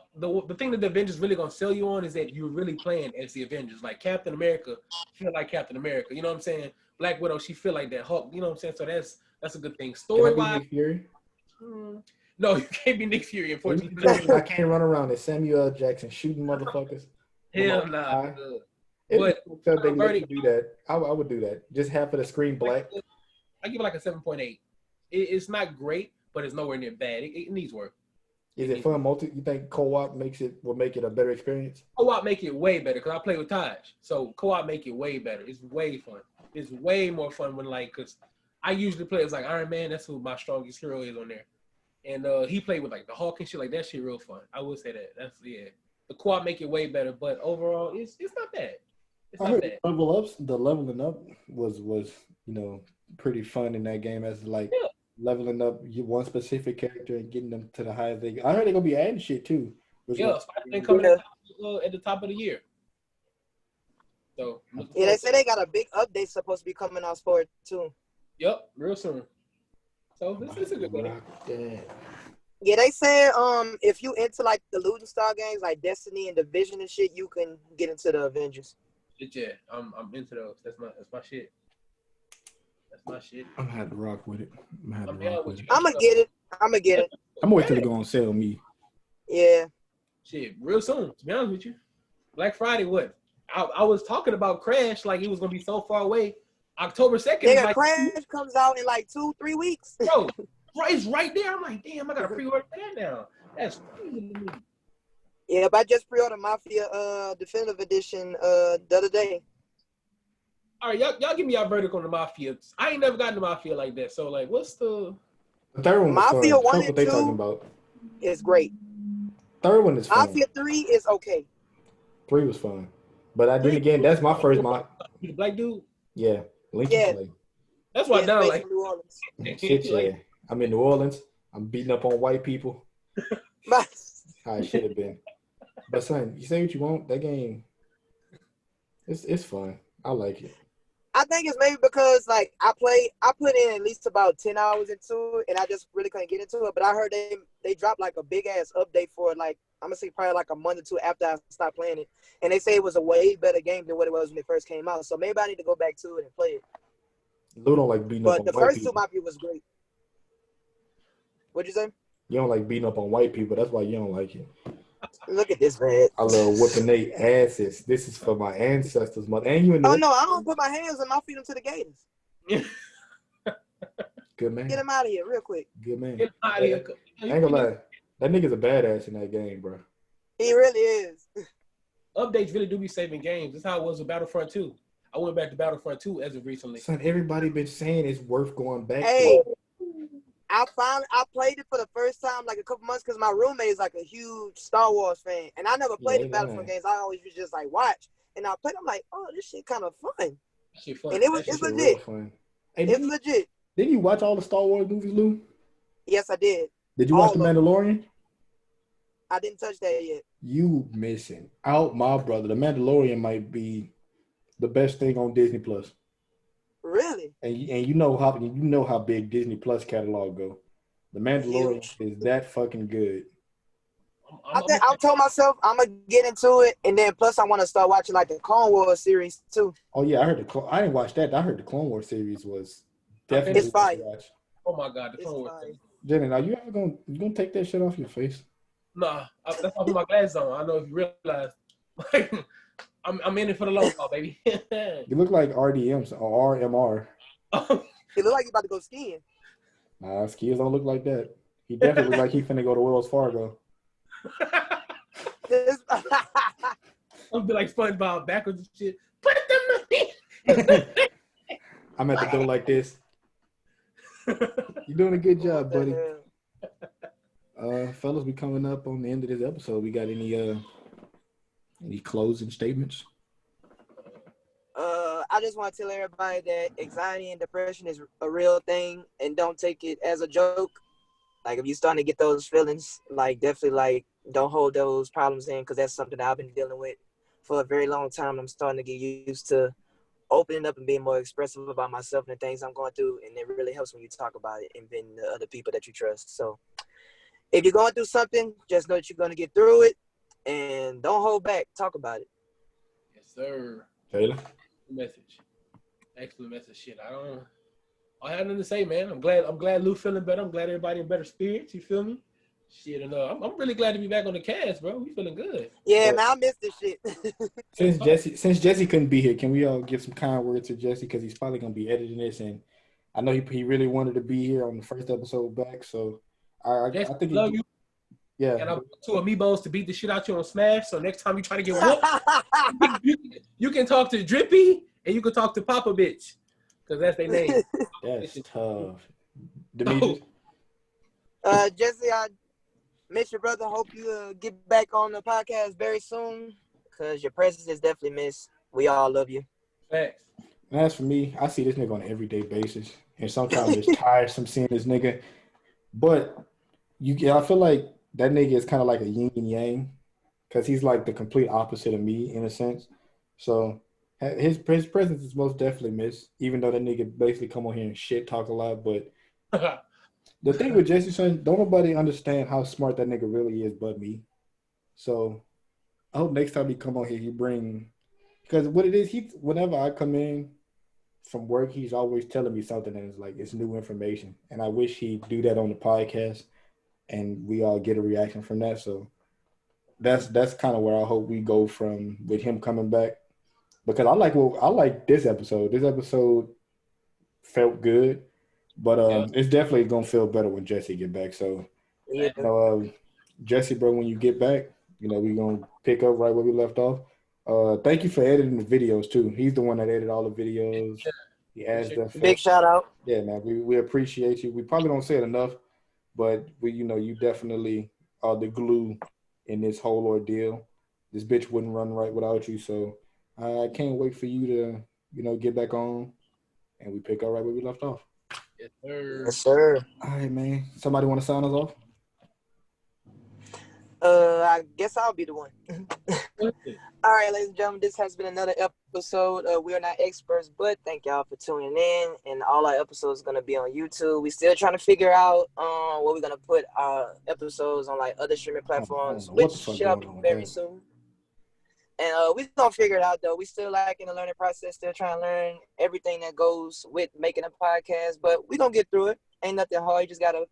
thing that the Avengers really gonna sell you on is that you're really playing as the Avengers. Like Captain America feel like Captain America. You know what I'm saying? Black Widow, she feel like that Hulk. You know what I'm saying? So that's a good thing. Story-wise, Nick Fury? No, you can't be Nick Fury, unfortunately. I can't run around as Samuel L. Jackson shooting motherfuckers. Hell nah. But they let you do that. I would do that. Just half of the screen black. I give it like a 7.8. It's not great, but it's nowhere near bad. It needs work. Is it fun? You think co-op will make it a better experience? Co-op make it way better because I play with Taj. So co-op make it way better. It's way fun. It's way more fun when because I usually play as like Iron Man. That's who my strongest hero is on there. And he played with like the Hulk and shit like that. Shit real fun. I would say that. The co-op make it way better, but overall it's not bad. It's not bad. The leveling up was pretty fun in that game as like. Yeah. Leveling up one specific character and getting them to the highest they. I heard they're gonna be adding shit too. Spider-Man coming at the top of the year. So yeah, they say they got a big update supposed to be coming out for it too. Yep, real soon. So this is a good one. Yeah, they said if you into like the looting style games like Destiny and Division and shit, you can get into the Avengers. Yeah, I'm into those. That's my shit. My shit. I'm gonna have to rock with it. I'm gonna get it. I'm gonna wait till they go on sale me. Yeah. Shit, real soon. To be honest with you, Black Friday. What? I was talking about Crash like it was gonna be so far away. October 2nd. Yeah, Crash comes out in like 2-3 weeks. Bro, it's right there. I'm like, damn, I gotta pre-order that now. That's crazy to me. Yeah, but I just pre-ordered Mafia Definitive Edition the other day. All right, y'all give me your verdict on the Mafia. I ain't never gotten the Mafia like that. So, like, what's the third one? Mafia 1 and 2 talking about? Is great. Third one is fun. Mafia 3 is okay. 3 was fun. But I did again, that's my first The black dude? Yeah. Lincoln Play. That's why I don't like New Orleans. Shit, yeah. I'm in New Orleans. I'm beating up on white people. How it should have been. But son, you say what you want, that game, it's fun. I like it. I think it's maybe because like I put in at least about 10 hours into it and I just really couldn't get into it. But I heard they dropped like a big ass update for it, like I'm gonna say probably like a month or two after I stopped playing it. And they say it was a way better game than what it was when it first came out. So maybe I need to go back to it and play it. Lou don't like beating up on white people. But the first 2 Mafia was great. What'd you say? You don't like beating up on white people. That's why you don't like it. Look at this, man. I love whooping their asses. This is for my ancestors, mother. And you in no, I don't put my hands and I'll feed them to the gators. Good man. Get him out of here real quick. Good man. Get out of here. I ain't gonna lie. That nigga's a badass in that game, bro. He really is. Updates really do be saving games. That's how it was with Battlefront 2. I went back to Battlefront 2 as of recently. Son, everybody been saying it's worth going back to. I played it for the first time like a couple months because my roommate is like a huge Star Wars fan, and I never played the Battlefront games. I always just like watch, and I played. I'm like, oh, this shit kind of fun. Shit fun. And it's legit. Fun. Hey, It's legit. Didn't you watch all the Star Wars movies, Lou? Yes, I did. Did you watch The Mandalorian? I didn't touch that yet. You missing out, my brother. The Mandalorian might be the best thing on Disney Plus. Really? And you know how big Disney Plus catalog go. The Mandalorian is that fucking good. I told myself I'm gonna get into it, and then plus I want to start watching like the Clone Wars series too. Oh yeah, I didn't watch that. I heard the Clone Wars series was definitely it's fire. Watch. Oh my god, the Clone Wars. Jenny, are you ever gonna take that shit off your face? Nah, that's why I put my glasses on. I know if you realize, like, I'm in it for the long haul, baby. You look like RDM or RMR. You look like you about to go skiing. Nah, skiers don't look like that. He definitely look like he finna go to Wells Fargo. I'll be like SpongeBob backwards and shit. Put them I'm at the door like this. You're doing a good job, buddy. Fellas, we coming up on the end of this episode. We got any closing statements? I just want to tell everybody that anxiety and depression is a real thing, and don't take it as a joke. Like, if you're starting to get those feelings, like, definitely, like, don't hold those problems in, because that's something that I've been dealing with for a very long time. I'm starting to get used to opening up and being more expressive about myself and the things I'm going through, and it really helps when you talk about it and venting to other people that you trust. So if you're going through something, just know that you're going to get through it, and don't hold back. Talk about it. Yes, sir. Taylor? Message. Excellent message. Shit, I have nothing to say, man. I'm glad Lou feeling better. I'm glad everybody in better spirits. You feel me? Shit, and I'm really glad to be back on the cast, bro. We feeling good. Yeah, man, I missed this shit. Since Jesse couldn't be here, can we all give some kind words to Jesse, because he's probably gonna be editing this, and I know he really wanted to be here on the first episode back. So I think love you. Yeah. And I'm two amiibos to beat the shit out you on Smash. So next time you try to get whooped, you can talk to Drippy and you can talk to Papa Bitch, because that's their name. That's tough. Demetrius? Jesse, I miss your brother. Hope you get back on the podcast very soon, because your presence is definitely missed. We all love you. Thanks. And as for me, I see this nigga on an everyday basis, and sometimes it's tiresome seeing this nigga. But I feel like that nigga is kind of like a yin and yang, because he's like the complete opposite of me in a sense. So his presence is most definitely missed, even though that nigga basically come on here and shit talk a lot. But the thing with Jesse, son, don't nobody understand how smart that nigga really is but me. So I hope next time he come on here, he bring, because what it is, whenever I come in from work, he's always telling me something, and it's like, it's new information. And I wish he'd do that on the podcast, and we all get a reaction from that. So that's kind of where I hope we go from with him coming back, because I like this episode. This episode felt good, but it's definitely gonna feel better when Jesse get back. So Jesse, bro, when you get back, we're gonna pick up right where we left off. Thank you for editing the videos too. He's the one that edited all the videos. He adds the big shout out. Yeah, man, we appreciate you. We probably don't say it enough, but you definitely are the glue in this whole ordeal. This bitch wouldn't run right without you. So I can't wait for you to, get back on, and we pick up right where we left off. Yes, sir. Yes, sir. All right, man. Somebody want to sign us off? I guess I'll be the one. All right, ladies and gentlemen, this has been another episode. We are not experts, but thank y'all for tuning in. And all our episodes are going to be on YouTube. We're still trying to figure out what we're going to put our episodes on, like, other streaming platforms, which shall be very soon. And we're going to figure it out, though. We still like in the learning process, still trying to learn everything that goes with making a podcast. But we're going to get through it. Ain't nothing hard. You just got to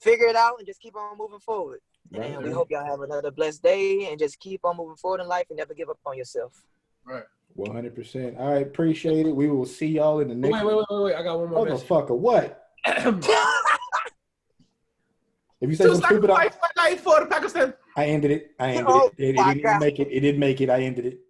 figure it out and just keep on moving forward. Right, and we hope y'all have another blessed day, and just keep on moving forward in life and never give up on yourself. Right. 100%. All right, appreciate it. We will see y'all in the next. Wait. I got one more. Motherfucker, what? If you say something stupid, for Pakistan. I ended it. It didn't make it. I ended it.